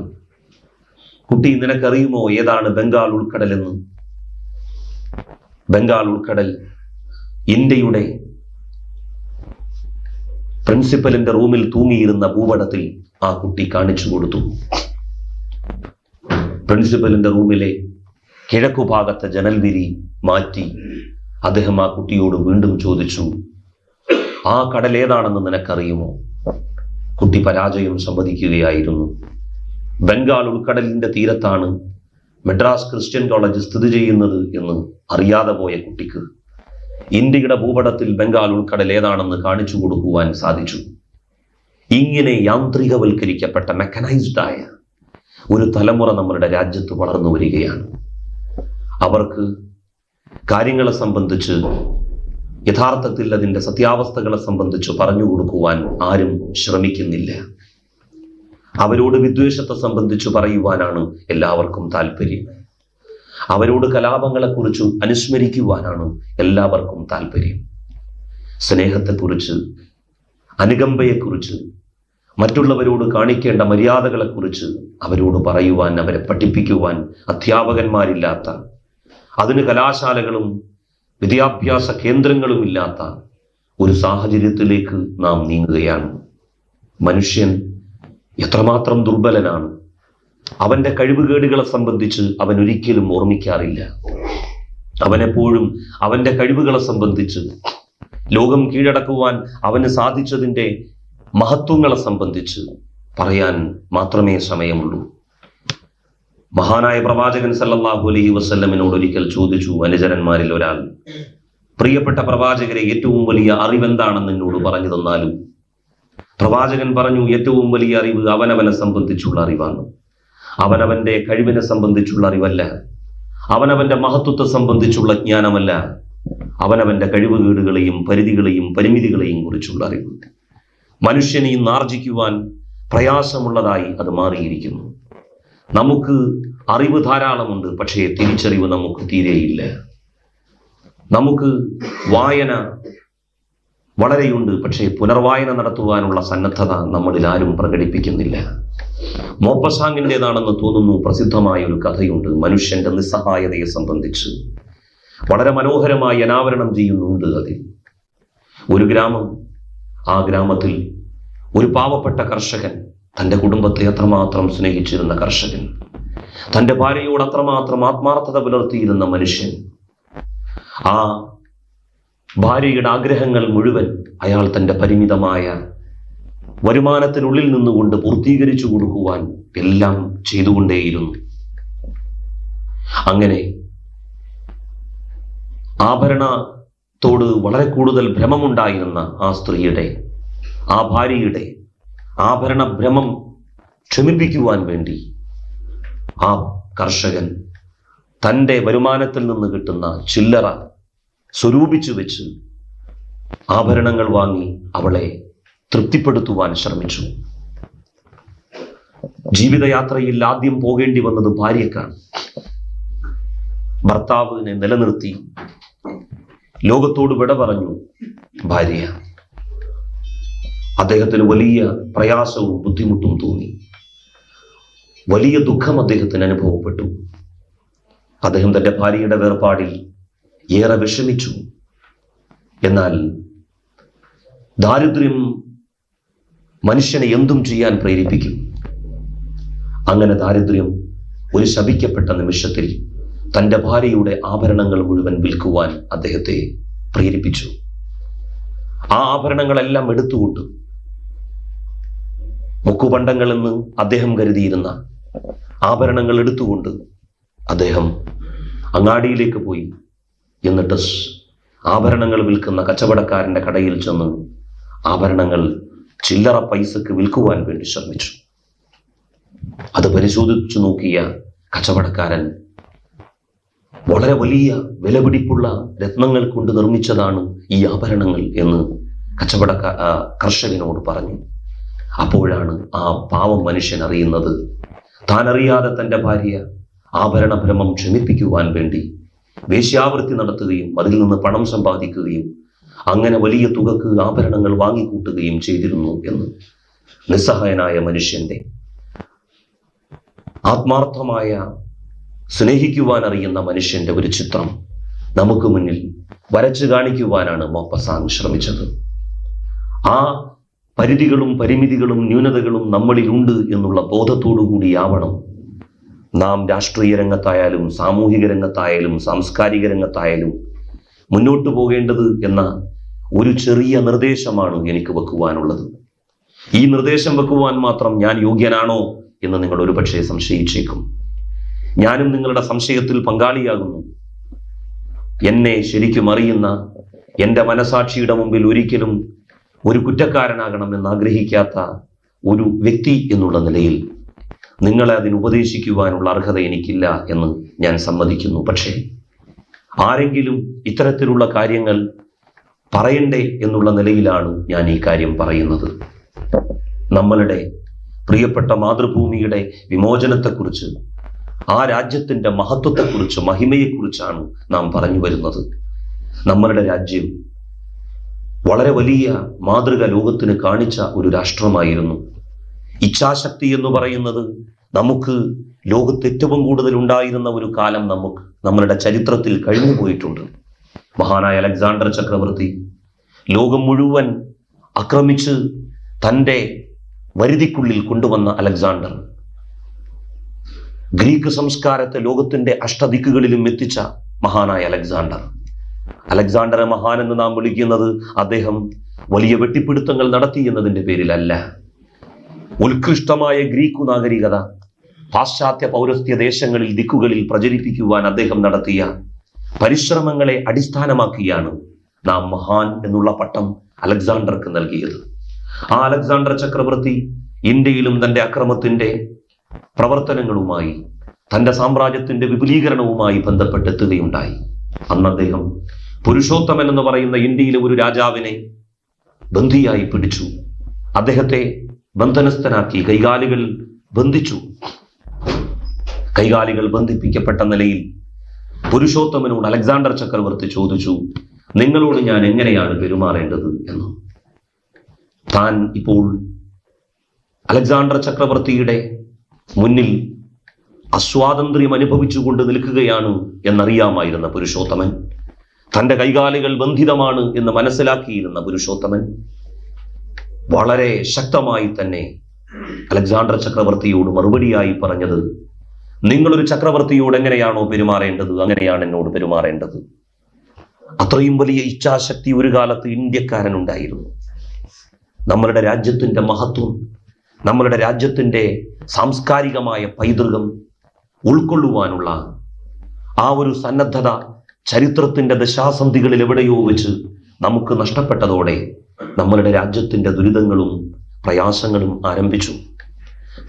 കുട്ടി, നിനക്കറിയുമോ ഏതാണ് ബംഗാൾ ഉൾക്കടൽ എന്ന്? ബംഗാൾ ഉൾക്കടൽ ഇന്ത്യയുടെ പ്രിൻസിപ്പലിന്റെ റൂമിൽ തൂങ്ങിയിരുന്ന ഭൂപടത്തിൽ ആ കുട്ടി കാണിച്ചു കൊടുത്തു. പ്രിൻസിപ്പലിന്റെ റൂമിലെ കിഴക്കുഭാഗത്തെ ജനൽവിരി മാറ്റി അദ്ദേഹം ആ കുട്ടിയോട് വീണ്ടും ചോദിച്ചു, ആ കടൽ ഏതാണെന്ന് നിനക്കറിയുമോ? കുട്ടി പരാജയം സമ്മതിക്കുകയായിരുന്നു. ബംഗാൾ ഉൾക്കടലിന്റെ തീരത്താണ് മദ്രാസ് ക്രിസ്ത്യൻ കോളേജ് സ്ഥിതി ചെയ്യുന്നത് എന്ന് അറിയാതെ പോയ കുട്ടിക്ക് ഇന്ത്യയുടെ ഭൂപടത്തിൽ ബംഗാൾ ഉൾക്കടൽ ഏതാണെന്ന് കാണിച്ചു കൊടുക്കുവാൻ സാധിച്ചു. ഇങ്ങനെ യാന്ത്രികവൽക്കരിക്കപ്പെട്ട, മെക്കനൈസ്ഡ് ആയ ഒരു തലമുറ നമ്മളുടെ രാജ്യത്ത് വളർന്നു വരികയാണ്. അവർക്ക് കാര്യങ്ങളെ സംബന്ധിച്ച്, യഥാർത്ഥത്തിൽ അതിൻ്റെ സത്യാവസ്ഥകളെ സംബന്ധിച്ച് പറഞ്ഞു കൊടുക്കുവാൻ ആരും ശ്രമിക്കുന്നില്ല. അവരോട് വിദ്വേഷത്തെ സംബന്ധിച്ച് പറയുവാനാണ് എല്ലാവർക്കും താല്പര്യം. അവരോട് കലാപങ്ങളെക്കുറിച്ച് അനുസ്മരിക്കുവാനാണ് എല്ലാവർക്കും താല്പര്യം. സ്നേഹത്തെക്കുറിച്ച്, അനുകമ്പയെക്കുറിച്ച്, മറ്റുള്ളവരോട് കാണിക്കേണ്ട മര്യാദകളെക്കുറിച്ച് അവരോട് പറയുവാൻ, അവരെ പഠിപ്പിക്കുവാൻ അധ്യാപകന്മാരില്ലാത്ത, അതിന് കലാശാലകളും വിദ്യാഭ്യാസ കേന്ദ്രങ്ങളും ഇല്ലാത്ത ഒരു സാഹചര്യത്തിലേക്ക് നാം നീങ്ങുകയാണ്. മനുഷ്യൻ എത്രമാത്രം ദുർബലനാണ്. അവന്റെ കഴിവുകേടുകളെ സംബന്ധിച്ച് അവൻ ഒരിക്കലും ഓർമ്മിക്കാറില്ല. അവനെപ്പോഴും അവന്റെ കഴിവുകളെ സംബന്ധിച്ച്, ലോകം കീഴടക്കുവാൻ അവന് സാധിച്ചതിൻ്റെ മഹത്വങ്ങളെ സംബന്ധിച്ച് പറയാൻ മാത്രമേ സമയമുള്ളൂ. മഹാനായ പ്രവാചകൻ സല്ലല്ലാഹു അലൈഹി വസല്ലമിനോട് ഒരിക്കൽ ചോദിച്ചു അനുചരന്മാരിൽ ഒരാൾ, പ്രിയപ്പെട്ട പ്രവാചകരെ, ഏറ്റവും വലിയ അറിവെന്താണെന്ന് എന്നോട് പറഞ്ഞു തന്നാലും. പ്രവാചകൻ പറഞ്ഞു, ഏറ്റവും വലിയ അറിവ് അവനവനെ സംബന്ധിച്ചുള്ള അറിവാണ്. അവനവന്റെ കഴിവിനെ സംബന്ധിച്ചുള്ള അറിവല്ല, അവനവന്റെ മഹത്വത്തെ സംബന്ധിച്ചുള്ള ജ്ഞാനമല്ല, അവനവന്റെ കഴിവുകേടുകളെയും പരിധികളെയും പരിമിതികളെയും കുറിച്ചുള്ള അറിവ്. മനുഷ്യനെ ഇന്ന് ആർജിക്കുവാൻ പ്രയാസമുള്ളതായി അത് മാറിയിരിക്കുന്നു. നമുക്ക് അറിവ് ധാരാളമുണ്ട്, പക്ഷേ തിരിച്ചറിവ് നമുക്ക് തീരെയില്ല. നമുക്ക് വായന വളരെയുണ്ട്, പക്ഷേ പുനർവായന നടത്തുവാനുള്ള സന്നദ്ധത നമ്മളിൽ ആരും പ്രകടിപ്പിക്കുന്നില്ല. മോപ്പസാങ്ങിൻ്റെതാണെന്ന് തോന്നുന്നു പ്രസിദ്ധമായ ഒരു കഥയുണ്ട് മനുഷ്യന്റെ നിസ്സഹായതയെ സംബന്ധിച്ച്. വളരെ മനോഹരമായി അനാവരണം ചെയ്യുന്നുണ്ട് അതിൽ. ഒരു ഗ്രാമം, ആ ഗ്രാമത്തിൽ ഒരു പാവപ്പെട്ട കർഷകൻ, തൻ്റെ കുടുംബത്തെ അത്രമാത്രം സ്നേഹിച്ചിരുന്ന കർഷകൻ, തൻ്റെ ഭാര്യയോട് അത്രമാത്രം ആത്മാർത്ഥത പുലർത്തിയിരുന്ന മനുഷ്യൻ, ആ ഭാര്യയുടെ ആഗ്രഹങ്ങൾ മുഴുവൻ അയാൾ തൻ്റെ പരിമിതമായ വരുമാനത്തിനുള്ളിൽ നിന്നുകൊണ്ട് പൂർത്തീകരിച്ചു കൊടുക്കുവാൻ എല്ലാം ചെയ്തുകൊണ്ടേയിരുന്നു. അങ്ങനെ ആഭരണത്തോട് വളരെ കൂടുതൽ ഭ്രമമുണ്ടായിരുന്ന ആ സ്ത്രീയുടെ, ആ ഭാര്യയുടെ ആഭരണ ഭ്രമം ക്ഷമിപ്പിക്കുവാൻ വേണ്ടി ആ കർഷകൻ തൻ്റെ വരുമാനത്തിൽ നിന്ന് കിട്ടുന്ന ചില്ലറ സ്വരൂപിച്ചു വെച്ച് ആഭരണങ്ങൾ വാങ്ങി അവളെ തൃപ്തിപ്പെടുത്തുവാൻ ശ്രമിച്ചു. ജീവിതയാത്രയിൽ ആദ്യം പോകേണ്ടി വന്നത് ഭാര്യക്കാണ്. ഭർത്താവിനെ നിലനിർത്തി ലോകത്തോട് വിട പറഞ്ഞു ഭാര്യ. അദ്ദേഹത്തിന് വലിയ പ്രയാസവും ബുദ്ധിമുട്ടും തോന്നി. വലിയ ദുഃഖം അദ്ദേഹത്തിന് അനുഭവപ്പെട്ടു. അദ്ദേഹം തൻ്റെ ഭാര്യയുടെ വേർപാടിൽ ഏറെ വിഷമിച്ചു. എന്നാൽ ദാരിദ്ര്യം മനുഷ്യനെ എന്തും ചെയ്യാൻ പ്രേരിപ്പിക്കും. അങ്ങനെ ദാരിദ്ര്യം ഒരു ശപിക്കപ്പെട്ട നിമിഷത്തിൽ തൻ്റെ ഭാര്യയുടെ ആഭരണങ്ങൾ മുഴുവൻ വിൽക്കുവാൻ അദ്ദേഹത്തെ പ്രേരിപ്പിച്ചു. ആ ആഭരണങ്ങളെല്ലാം എടുത്തുകൊണ്ട് മുക്കുപണ്ടങ്ങളെന്ന് അദ്ദേഹം കരുതിയിരുന്ന ആഭരണങ്ങൾ എടുത്തുകൊണ്ട് അദ്ദേഹം അങ്ങാടിയിലേക്ക് പോയി. എന്നിട്ട് ആഭരണങ്ങൾ വിൽക്കുന്ന കച്ചവടക്കാരൻ്റെ കടയിൽ ചെന്ന് ആഭരണങ്ങൾ ചില്ലറ പൈസക്ക് വിൽക്കുവാൻ വേണ്ടി ശ്രമിച്ചു. അത് പരിശോധിച്ചു നോക്കിയ കച്ചവടക്കാരൻ വളരെ വലിയ വിലപിടിപ്പുള്ള രത്നങ്ങൾ കൊണ്ട് നിർമ്മിച്ചതാണ് ഈ ആഭരണങ്ങൾ എന്ന് കർഷകനോട് പറഞ്ഞു. അപ്പോഴാണ് ആ പാവം മനുഷ്യൻ അറിയുന്നത്, താൻ അറിയാതെ തൻ്റെ ഭാര്യ ആഭരണഭ്രമം ക്ഷമിപ്പിക്കുവാൻ വേണ്ടി വേശ്യാവൃത്തി നടത്തുകയും അതിൽ നിന്ന് പണം സമ്പാദിക്കുകയും അങ്ങനെ വലിയ തുകക്ക് ആഭരണങ്ങൾ വാങ്ങിക്കൂട്ടുകയും ചെയ്തിരുന്നു എന്ന്. നിസ്സഹായനായ മനുഷ്യന്റെ ആത്മാർത്ഥമായ സ്നേഹിക്കുവാൻ അറിയുന്ന മനുഷ്യന്റെ ഒരു ചിത്രം നമുക്ക് മുന്നിൽ വരച്ചു കാണിക്കുവാനാണ് മോപ്പസാങ് ശ്രമിച്ചത്. ആ പരിധികളും പരിമിതികളും ന്യൂനതകളും നമ്മളിലുണ്ട് എന്നുള്ള ബോധത്തോടു കൂടിയാവണം നാം രാഷ്ട്രീയ രംഗത്തായാലും സാമൂഹിക രംഗത്തായാലും സാംസ്കാരിക രംഗത്തായാലും മുന്നോട്ട് പോകേണ്ടത് എന്ന ഒരു ചെറിയ നിർദ്ദേശമാണ് എനിക്ക് വെക്കുവാനുള്ളത്. ഈ നിർദ്ദേശം വെക്കുവാൻ മാത്രം ഞാൻ യോഗ്യനാണോ എന്ന് നിങ്ങൾ ഒരുപക്ഷെ സംശയിച്ചേക്കും. ഞാനും നിങ്ങളുടെ സംശയത്തിൽ പങ്കാളിയാകുന്നു. എന്നെ ശരിക്കും അറിയുന്ന എൻ്റെ മനസാക്ഷിയുടെ മുമ്പിൽ ഒരിക്കലും ഒരു കുറ്റക്കാരനാകണമെന്ന് ആഗ്രഹിക്കാത്ത ഒരു വ്യക്തി എന്നുള്ള നിലയിൽ നിങ്ങളെ അതിന് ഉപദേശിക്കുവാനുള്ള അർഹത എനിക്കില്ല എന്ന് ഞാൻ സമ്മതിക്കുന്നു. പക്ഷേ ആരെങ്കിലും ഇത്തരത്തിലുള്ള കാര്യങ്ങൾ പറയണ്ടേ എന്നുള്ള നിലയിലാണ് ഞാൻ ഈ കാര്യം പറയുന്നത്. നമ്മളുടെ പ്രിയപ്പെട്ട മാതൃഭൂമിയുടെ വിമോചനത്തെക്കുറിച്ച്, ആ രാജ്യത്തിൻ്റെ മഹത്വത്തെക്കുറിച്ച്, മഹിമയെക്കുറിച്ചാണ് നാം പറഞ്ഞു വരുന്നത്. നമ്മളുടെ രാജ്യം വളരെ വലിയ മാതൃക ലോകത്തിന് കാണിച്ച ഒരു രാഷ്ട്രമായിരുന്നു. ഇച്ഛാശക്തി എന്ന് പറയുന്നത് നമുക്ക് ലോകത്ത് ഏറ്റവും കൂടുതൽ ഉണ്ടായിരുന്ന ഒരു കാലം നമ്മളുടെ ചരിത്രത്തിൽ കഴിഞ്ഞു പോയിട്ടുണ്ട്. മഹാനായ അലക്സാണ്ടർ ചക്രവർത്തി ലോകം മുഴുവൻ ആക്രമിച്ച് തൻ്റെ വരുതിക്കുള്ളിൽ കൊണ്ടുവന്ന അലക്സാണ്ടർ, ഗ്രീക്ക് സംസ്കാരത്തെ ലോകത്തിന്റെ അഷ്ടദിക്കുകളിലും എത്തിച്ച മഹാനായ അലക്സാണ്ടർ, അലക്സാണ്ടറെ മഹാൻ എന്ന് നാം വിളിക്കുന്നത് അദ്ദേഹം വലിയ വെട്ടിപ്പിടുത്തങ്ങൾ നടത്തി എന്നതിന്റെ പേരിലല്ല. ഉത്കൃഷ്ടമായ ഗ്രീക്കു നാഗരികത പാശ്ചാത്യ പൗരസ്ത്യ ദേശങ്ങളിൽ ദിക്കുകളിൽ പ്രചരിപ്പിക്കുവാൻ അദ്ദേഹം നടത്തിയ പരിശ്രമങ്ങളെ അടിസ്ഥാനമാക്കിയാണ് നാം മഹാൻ എന്നുള്ള പട്ടം അലക്സാണ്ടർക്ക് നൽകിയത്. ആ അലക്സാണ്ടർ ചക്രവർത്തി ഇന്ത്യയിലും തന്റെ അക്രമത്തിന്റെ പ്രവർത്തനങ്ങളുമായി തന്റെ സാമ്രാജ്യത്തിന്റെ വിപുലീകരണവുമായി ബന്ധപ്പെട്ടെത്തുകയുണ്ടായി. അന്ന് അദ്ദേഹം പുരുഷോത്തമൻ എന്ന് പറയുന്ന ഇന്ത്യയിലെ ഒരു രാജാവിനെ ബന്ദിയായി പിടിച്ചു. അദ്ദേഹത്തെ ബന്ധനസ്ഥനാക്കി, കൈകാലുകൾ ബന്ധിച്ചു. കൈകാലുകൾ ബന്ധിപ്പിക്കപ്പെട്ട നിലയിൽ പുരുഷോത്തമനോട് അലക്സാണ്ടർ ചക്രവർത്തി ചോദിച്ചു, നിങ്ങളോട് ഞാൻ എങ്ങനെയാണ് പെരുമാറേണ്ടത് എന്ന്. താൻ ഇപ്പോൾ അലക്സാണ്ടർ ചക്രവർത്തിയുടെ മുന്നിൽ അസ്വാതന്ത്ര്യം അനുഭവിച്ചുകൊണ്ട് നിൽക്കുകയാണ് എന്നറിയാമായിരുന്ന പുരുഷോത്തമൻ, തന്റെ കൈകാലുകൾ ബന്ധിതമാണ് എന്ന് മനസ്സിലാക്കിയിരുന്ന പുരുഷോത്തമൻ വളരെ ശക്തമായി തന്നെ അലക്സാണ്ടർ ചക്രവർത്തിയോട് മറുപടിയായി പറഞ്ഞത്, നിങ്ങളൊരു ചക്രവർത്തിയോട് എങ്ങനെയാണോ പെരുമാറേണ്ടത് അങ്ങനെയാണ് എന്നോട് പെരുമാറേണ്ടത്. അത്രയും വലിയ ഇച്ഛാശക്തി ഒരു കാലത്ത് ഇന്ത്യക്കാരനുണ്ടായിരുന്നു. നമ്മളുടെ രാജ്യത്തിന്റെ മഹത്വം, നമ്മളുടെ രാജ്യത്തിന്റെ സാംസ്കാരികമായ പൈതൃകം ഉൾക്കൊള്ളുവാനുള്ള ആ ഒരു സന്നദ്ധത ചരിത്രത്തിന്റെ ദശാസന്ധികളിൽ എവിടെയോ വെച്ച് നമുക്ക് നഷ്ടപ്പെട്ടതോടെ നമ്മളുടെ രാജ്യത്തിന്റെ ദുരിതങ്ങളും പ്രയാസങ്ങളും ആരംഭിച്ചു.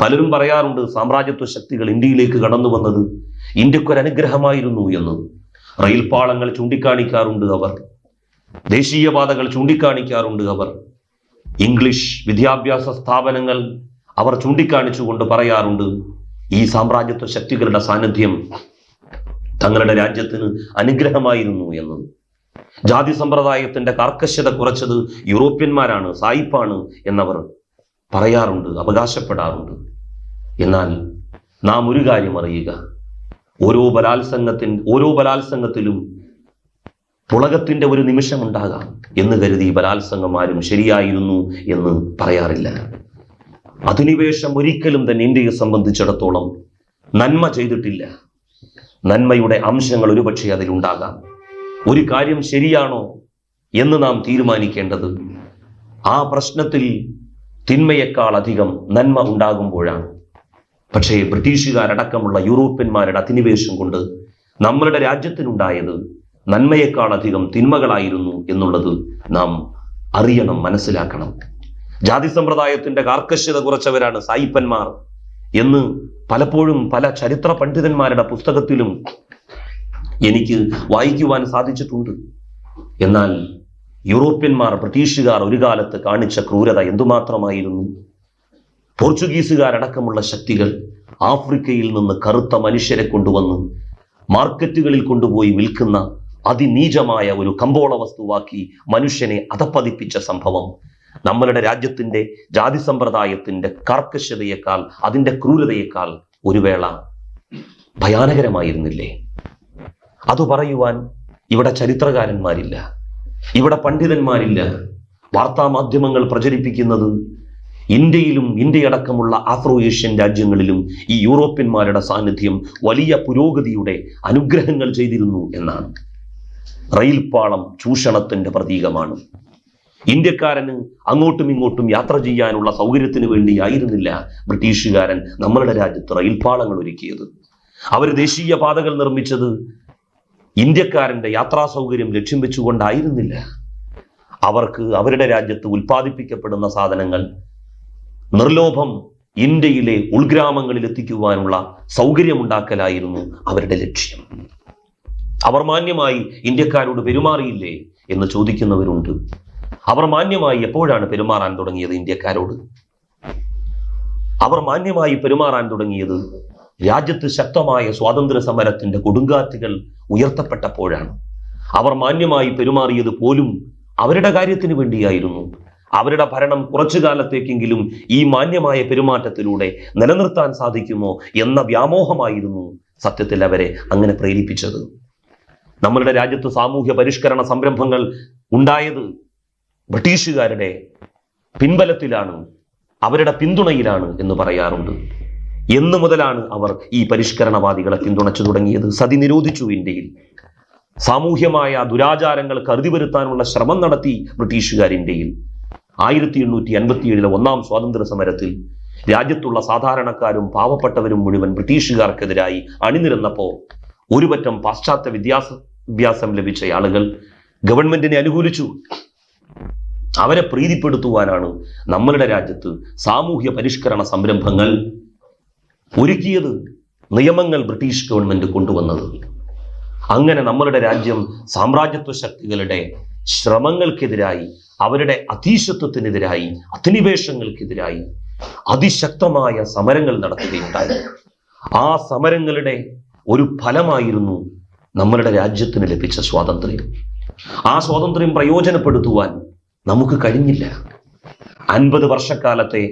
പലരും പറയാറുണ്ട്, സാമ്രാജ്യത്വ ശക്തികൾ ഇന്ത്യയിലേക്ക് കടന്നു വന്നത് ഇന്ത്യക്കൊരനുഗ്രഹമായിരുന്നു എന്ന്. റെയിൽപാളങ്ങൾ ചൂണ്ടിക്കാണിക്കാറുണ്ട് അവർ, ദേശീയപാതകൾ ചൂണ്ടിക്കാണിക്കാറുണ്ട് അവർ, ഇംഗ്ലീഷ് വിദ്യാഭ്യാസ സ്ഥാപനങ്ങൾ അവർ ചൂണ്ടിക്കാണിച്ചുകൊണ്ട് പറയാറുണ്ട്, ഈ സാമ്രാജ്യത്വ ശക്തികളുടെ സാന്നിധ്യം തങ്ങളുടെ രാജ്യത്തിന് അനുഗ്രഹമായിരുന്നു എന്ന്. ജാതി സമ്പ്രദായത്തിന്റെ കാർക്കശ്യത കുറച്ചത് യൂറോപ്യന്മാരാണ്, സായിപ്പാണ് എന്നവർ പറയാറുണ്ട്, അവകാശപ്പെടാറുണ്ട്. എന്നാൽ നാം ഒരു കാര്യം അറിയുക, ഓരോ ബലാത്സംഗത്തിലും പുളകത്തിന്റെ ഒരു നിമിഷം ഉണ്ടാകാം എന്ന് കരുതി ബലാത്സംഗം ആരും ശരിയായിരുന്നു എന്ന് പറയാറില്ല. അധിനിവേശം ഒരിക്കലും തന്നെ ഇന്ത്യയെ സംബന്ധിച്ചിടത്തോളം നന്മ ചെയ്തിട്ടില്ല. നന്മയുടെ അംശങ്ങൾ ഒരുപക്ഷെ അതിലുണ്ടാകാം. ഒരു കാര്യം ശരിയാണോ എന്ന് നാം തീരുമാനിക്കേണ്ടത് ആ പ്രശ്നത്തിൽ തിന്മയേക്കാൾ അധികം നന്മ ഉണ്ടാകുമ്പോഴാണ്. പക്ഷേ ബ്രിട്ടീഷുകാരടക്കമുള്ള യൂറോപ്യന്മാരുടെ അധിനിവേശം കൊണ്ട് നമ്മളുടെ രാജ്യത്തിനുണ്ടായത് നന്മയേക്കാൾ അധികം തിന്മകളായിരുന്നു എന്നുള്ളത് നാം അറിയണം, മനസ്സിലാക്കണം. ജാതി സമ്പ്രദായത്തിന്റെ കാർക്കശ്യത കുറച്ചവരാണ് സായിപ്പന്മാർ എന്ന് പലപ്പോഴും പല ചരിത്ര പണ്ഡിതന്മാരുടെ പുസ്തകത്തിലും എനിക്ക് വായിക്കുവാൻ സാധിച്ചിട്ടുണ്ട്. എന്നാൽ യൂറോപ്യന്മാർ, ബ്രിട്ടീഷുകാർ ഒരു കാലത്ത് കാണിച്ച ക്രൂരത എന്തുമാത്രമായിരുന്നു. പോർച്ചുഗീസുകാരടക്കമുള്ള ശക്തികൾ ആഫ്രിക്കയിൽ നിന്ന് കറുത്ത മനുഷ്യരെ കൊണ്ടുവന്ന് മാർക്കറ്റുകളിൽ കൊണ്ടുപോയി വിൽക്കുന്ന അതിനീചമായ ഒരു കമ്പോള വസ്തുവാക്കി മനുഷ്യനെ അധപ്പതിപ്പിച്ച സംഭവം നമ്മളുടെ രാജ്യത്തിന്റെ ജാതി സമ്പ്രദായത്തിന്റെ കാർക്കശ്യതയേക്കാൾ, അതിന്റെ ക്രൂരതയേക്കാൾ ഒരു വേള ഭയാനകരമായിരുന്നില്ലേ? അത് പറയുവാൻ ഇവിടെ ചരിത്രകാരന്മാരില്ല, ഇവിടെ പണ്ഡിതന്മാരില്ല. വാർത്താ മാധ്യമങ്ങൾ പ്രചരിപ്പിക്കുന്നത് ഇന്ത്യയിലും ഇന്ത്യയടക്കമുള്ള ആഫ്രോ ഏഷ്യൻ രാജ്യങ്ങളിലും ഈ യൂറോപ്യന്മാരുടെ സാന്നിധ്യം വലിയ പുരോഗതിയുടെ അനുഗ്രഹങ്ങൾ ചെയ്തിരുന്നു എന്നാണ്. റെയിൽ പാളം ചൂഷണത്തിന്റെ പ്രതീകമാണ്. ഇന്ത്യക്കാരന് അങ്ങോട്ടും ഇങ്ങോട്ടും യാത്ര ചെയ്യാനുള്ള സൗകര്യത്തിന് വേണ്ടിയായിരുന്നില്ല ബ്രിട്ടീഷുകാരൻ നമ്മളുടെ രാജ്യത്ത് റെയിൽപാളങ്ങൾ ഒരുക്കിയത്. അവർ ദേശീയ പാതകൾ നിർമ്മിച്ചത് ഇന്ത്യക്കാരന്റെ യാത്രാ സൗകര്യം ലക്ഷ്യം വെച്ചുകൊണ്ടായിരുന്നില്ല. അവർക്ക് അവരുടെ രാജ്യത്ത് ഉൽപ്പാദിപ്പിക്കപ്പെടുന്ന സാധനങ്ങൾ നിർലോഭം ഇന്ത്യയിലെ ഉൾഗ്രാമങ്ങളിൽ എത്തിക്കുവാനുള്ള സൗകര്യമുണ്ടാക്കലായിരുന്നു അവരുടെ ലക്ഷ്യം. അവർ മാന്യമായി ഇന്ത്യക്കാരോട് പെരുമാറിയില്ലേ എന്ന് ചോദിക്കുന്നവരുണ്ട്. അവർ മാന്യമായി എപ്പോഴാണ് പെരുമാറാൻ തുടങ്ങിയത് ഇന്ത്യക്കാരോട്? അവർ മാന്യമായി പെരുമാറാൻ തുടങ്ങിയത് രാജ്യത്ത് ശക്തമായ സ്വാതന്ത്ര്യ സമരത്തിന്റെ കൊടുങ്കാറ്റുകൾ ഉയർത്തപ്പെട്ടപ്പോഴാണ്. അവർ മാന്യമായി പെരുമാറിയത് പോലും അവരുടെ കാര്യത്തിന് വേണ്ടിയായിരുന്നു. അവരുടെ ഭരണം കുറച്ചു കാലത്തേക്കെങ്കിലും ഈ മാന്യമായ പെരുമാറ്റത്തിലൂടെ നിലനിർത്താൻ സാധിക്കുമോ എന്ന വ്യാമോഹമായിരുന്നു സത്യത്തിൽ അവരെ അങ്ങനെ പ്രേരിപ്പിച്ചത്. നമ്മളുടെ രാജ്യത്ത് സാമൂഹ്യ പരിഷ്കരണ സംരംഭങ്ങൾ ഉണ്ടായത് ബ്രിട്ടീഷുകാരുടെ പിൻബലത്തിലാണ്, അവരുടെ പിന്തുണയിലാണ് എന്ന് പറയാറുണ്ട്. എന്നു മുതലാണ് അവർ ഈ പരിഷ്കരണവാദികളെ പിന്തുണച്ചു തുടങ്ങിയത്? സതി നിരോധിച്ചു ഇന്ത്യയിൽ. സാമൂഹ്യമായ ദുരാചാരങ്ങൾക്ക് അറുതി വരുത്താനുള്ള ശ്രമം നടത്തി ബ്രിട്ടീഷുകാർ ഇന്ത്യയിൽ. 1857 ഒന്നാം സ്വാതന്ത്ര്യ സമരത്തിൽ രാജ്യത്തുള്ള സാധാരണക്കാരും പാവപ്പെട്ടവരും മുഴുവൻ ബ്രിട്ടീഷുകാർക്കെതിരായി അണിനിരന്നപ്പോൾ ഒരുപറ്റം പാശ്ചാത്യ വിദ്യാഭ്യാസം ലഭിച്ച ആളുകൾ ഗവൺമെന്റിനെ അനുകൂലിച്ചു. അവരെ പ്രീതിപ്പെടുത്തുവാനാണ് നമ്മളുടെ രാജ്യത്ത് സാമൂഹ്യ പരിഷ്കരണ സംരംഭങ്ങൾ ഒരുക്കിയത്, നിയമങ്ങൾ ബ്രിട്ടീഷ് ഗവൺമെന്റ് കൊണ്ടുവന്നത്. അങ്ങനെ നമ്മളുടെ രാജ്യം സാമ്രാജ്യത്വ ശക്തികളുടെ ശ്രമങ്ങൾക്കെതിരായി, അവരുടെ അധീശത്വത്തിനെതിരായി, അധിനിവേശങ്ങൾക്കെതിരായി അതിശക്തമായ സമരങ്ങൾ നടത്തുകയുണ്ടായി. ആ സമരങ്ങളുടെ ഒരു ഫലമായിരുന്നു നമ്മളുടെ രാജ്യത്തിന് ലഭിച്ച സ്വാതന്ത്ര്യം. ആ സ്വാതന്ത്ര്യം പ്രയോജനപ്പെടുത്തുവാൻ നമുക്ക് കഴിഞ്ഞില്ല. 50 വർഷക്കാലത്തെ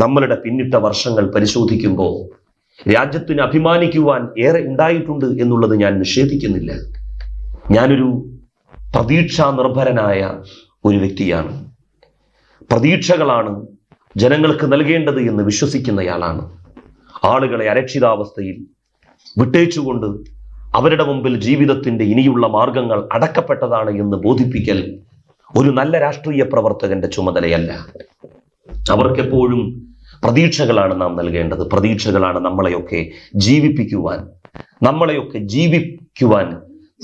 നമ്മളുടെ പിന്നിട്ട വർഷങ്ങൾ പരിശോധിക്കുമ്പോൾ രാജ്യത്തിന് അഭിമാനിക്കുവാൻ ഏറെ ഉണ്ടായിട്ടുണ്ട് എന്നുള്ളത് ഞാൻ നിഷേധിക്കുന്നില്ല. ഞാനൊരു പ്രതീക്ഷാ നിർഭരനായ ഒരു വ്യക്തിയാണ്. പ്രതീക്ഷകളാണ് ജനങ്ങൾക്ക് നൽകേണ്ടത് എന്ന് വിശ്വസിക്കുന്നയാളാണ്. ആളുകളെ അരക്ഷിതാവസ്ഥയിൽ വിട്ടേച്ചുകൊണ്ട് അവരുടെ മുമ്പിൽ ജീവിതത്തിന്റെ ഇനിയുള്ള മാർഗങ്ങൾ അടക്കപ്പെട്ടതാണ് എന്ന് ബോധിപ്പിക്കൽ ഒരു നല്ല രാഷ്ട്രീയ പ്രവർത്തകന്റെ ചുമതലയല്ല. അവർക്കെപ്പോഴും പ്രതീക്ഷകളാണ് നാം നൽകേണ്ടത്. പ്രതീക്ഷകളാണ് നമ്മളെയൊക്കെ ജീവിപ്പിക്കുവാൻ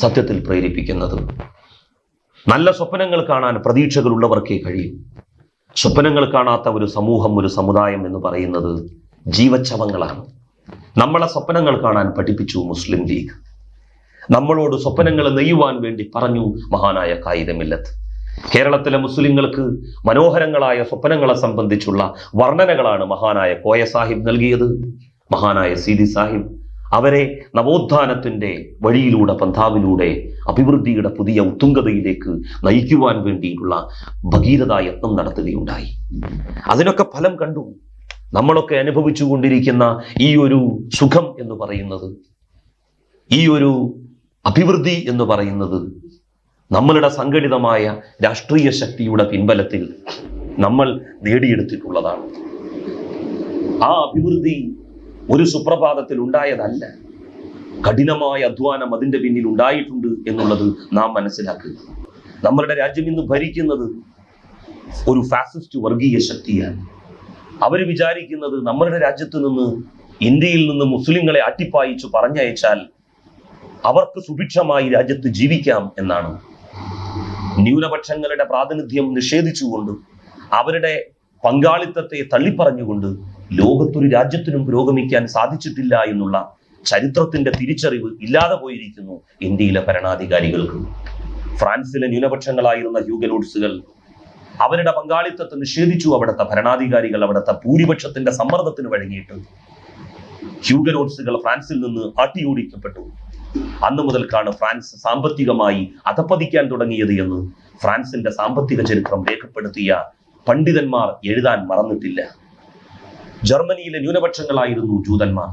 സത്യത്തിൽ പ്രേരിപ്പിക്കുന്നത്. നല്ല സ്വപ്നങ്ങൾ കാണാൻ പ്രതീക്ഷകളുള്ളവർക്കേ കഴിയും. സ്വപ്നങ്ങൾ കാണാത്ത ഒരു സമൂഹം, ഒരു സമുദായം എന്ന് പറയുന്നത് ജീവച്ഛവങ്ങളാണ്. നമ്മളെ സ്വപ്നങ്ങൾ കാണാൻ പഠിപ്പിച്ചു മുസ്ലിം ലീഗ്. നമ്മളോട് സ്വപ്നങ്ങൾ നെയ്യുവാൻ വേണ്ടി പറഞ്ഞു മഹാനായ ഖായിദ മില്ലത്ത്. കേരളത്തിലെ മുസ്ലിങ്ങൾക്ക് മനോഹരങ്ങളായ സ്വപ്നങ്ങളെ സംബന്ധിച്ചുള്ള വർണ്ണനകളാണ് മഹാനായ കോയ സാഹിബ് നൽകിയത്, മഹാനായ സീതി സാഹിബ്. അവരെ നവോത്ഥാനത്തിന്റെ വഴിയിലൂടെ, പന്ഥാവിലൂടെ അഭിവൃദ്ധിയുടെ പുതിയ ഉത്തുംഗതയിലേക്ക് നയിക്കുവാൻ വേണ്ടിയിട്ടുള്ള ഭഗീരഥ യത്നം നടത്തുകയുണ്ടായി. അതിനൊക്കെ ഫലം കണ്ടു. നമ്മളൊക്കെ അനുഭവിച്ചു കൊണ്ടിരിക്കുന്ന ഈ ഒരു സുഖം എന്ന് പറയുന്നത്, ഈ ഒരു അഭിവൃദ്ധി എന്ന് പറയുന്നത് നമ്മളുടെ സംഘടിതമായ രാഷ്ട്രീയ ശക്തിയുടെ പിൻബലത്തിൽ നമ്മൾ നേടിയെടുത്തിട്ടുള്ളതാണ്. ആ അഭിവൃദ്ധി ഒരു സുപ്രഭാതത്തിൽ ഉണ്ടായതല്ല. കഠിനമായ അധ്വാനം അതിന്റെ പിന്നിൽ ഉണ്ടായിട്ടുണ്ട് എന്നുള്ളത് നാം മനസ്സിലാക്കുക. നമ്മളുടെ രാജ്യം ഇന്ന് ഭരിക്കുന്നത് ഒരു ഫാസിസ്റ്റ് വർഗീയ ശക്തിയാണ്. അവർ വിചാരിക്കുന്നത് നമ്മളുടെ രാജ്യത്ത് നിന്ന്, ഇന്ത്യയിൽ നിന്ന് മുസ്ലിങ്ങളെ അട്ടിപ്പായിച്ചു പറഞ്ഞയച്ചാൽ അവർക്ക് സുഭിക്ഷമായി രാജ്യത്ത് ജീവിക്കാം എന്നാണ്. ന്യൂനപക്ഷങ്ങളുടെ പ്രാതിനിധ്യം നിഷേധിച്ചുകൊണ്ട്, അവരുടെ പങ്കാളിത്തത്തെ തള്ളിപ്പറഞ്ഞുകൊണ്ട് ലോകത്തൊരു രാജ്യത്തിനും പുരോഗമിക്കാൻ സാധിച്ചിട്ടില്ല എന്നുള്ള ചരിത്രത്തിന്റെ തിരിച്ചറിവ് ഇല്ലാതെ പോയിരിക്കുന്നു ഇന്ത്യയിലെ ഭരണാധികാരികൾക്ക്. ഫ്രാൻസിലെ ന്യൂനപക്ഷങ്ങളായിരുന്ന ഹ്യൂഗനോട്ട്സുകൾ അവരുടെ പങ്കാളിത്തത്തെ നിഷേധിച്ചു. അവിടുത്തെ ഭരണാധികാരികൾ അവിടുത്തെ ഭൂരിപക്ഷത്തിന്റെ സമ്മർദ്ദത്തിന് വഴങ്ങിയിട്ട് ഹ്യൂഗനോട്ട്സുകൾ ഫ്രാൻസിൽ നിന്ന് ആട്ടിയോടിക്കപ്പെട്ടു. അന്നു മുതൽക്കാണ് ഫ്രാൻസ് സാമ്പത്തികമായി അധപ്പതിക്കാൻ തുടങ്ങിയത് എന്ന് ഫ്രാൻസിന്റെ സാമ്പത്തിക ചരിത്രം രേഖപ്പെടുത്തിയ പണ്ഡിതന്മാർ എഴുതാൻ മറന്നിട്ടില്ല. ജർമ്മനിയിലെ ന്യൂനപക്ഷങ്ങളായിരുന്നു ജൂതന്മാർ.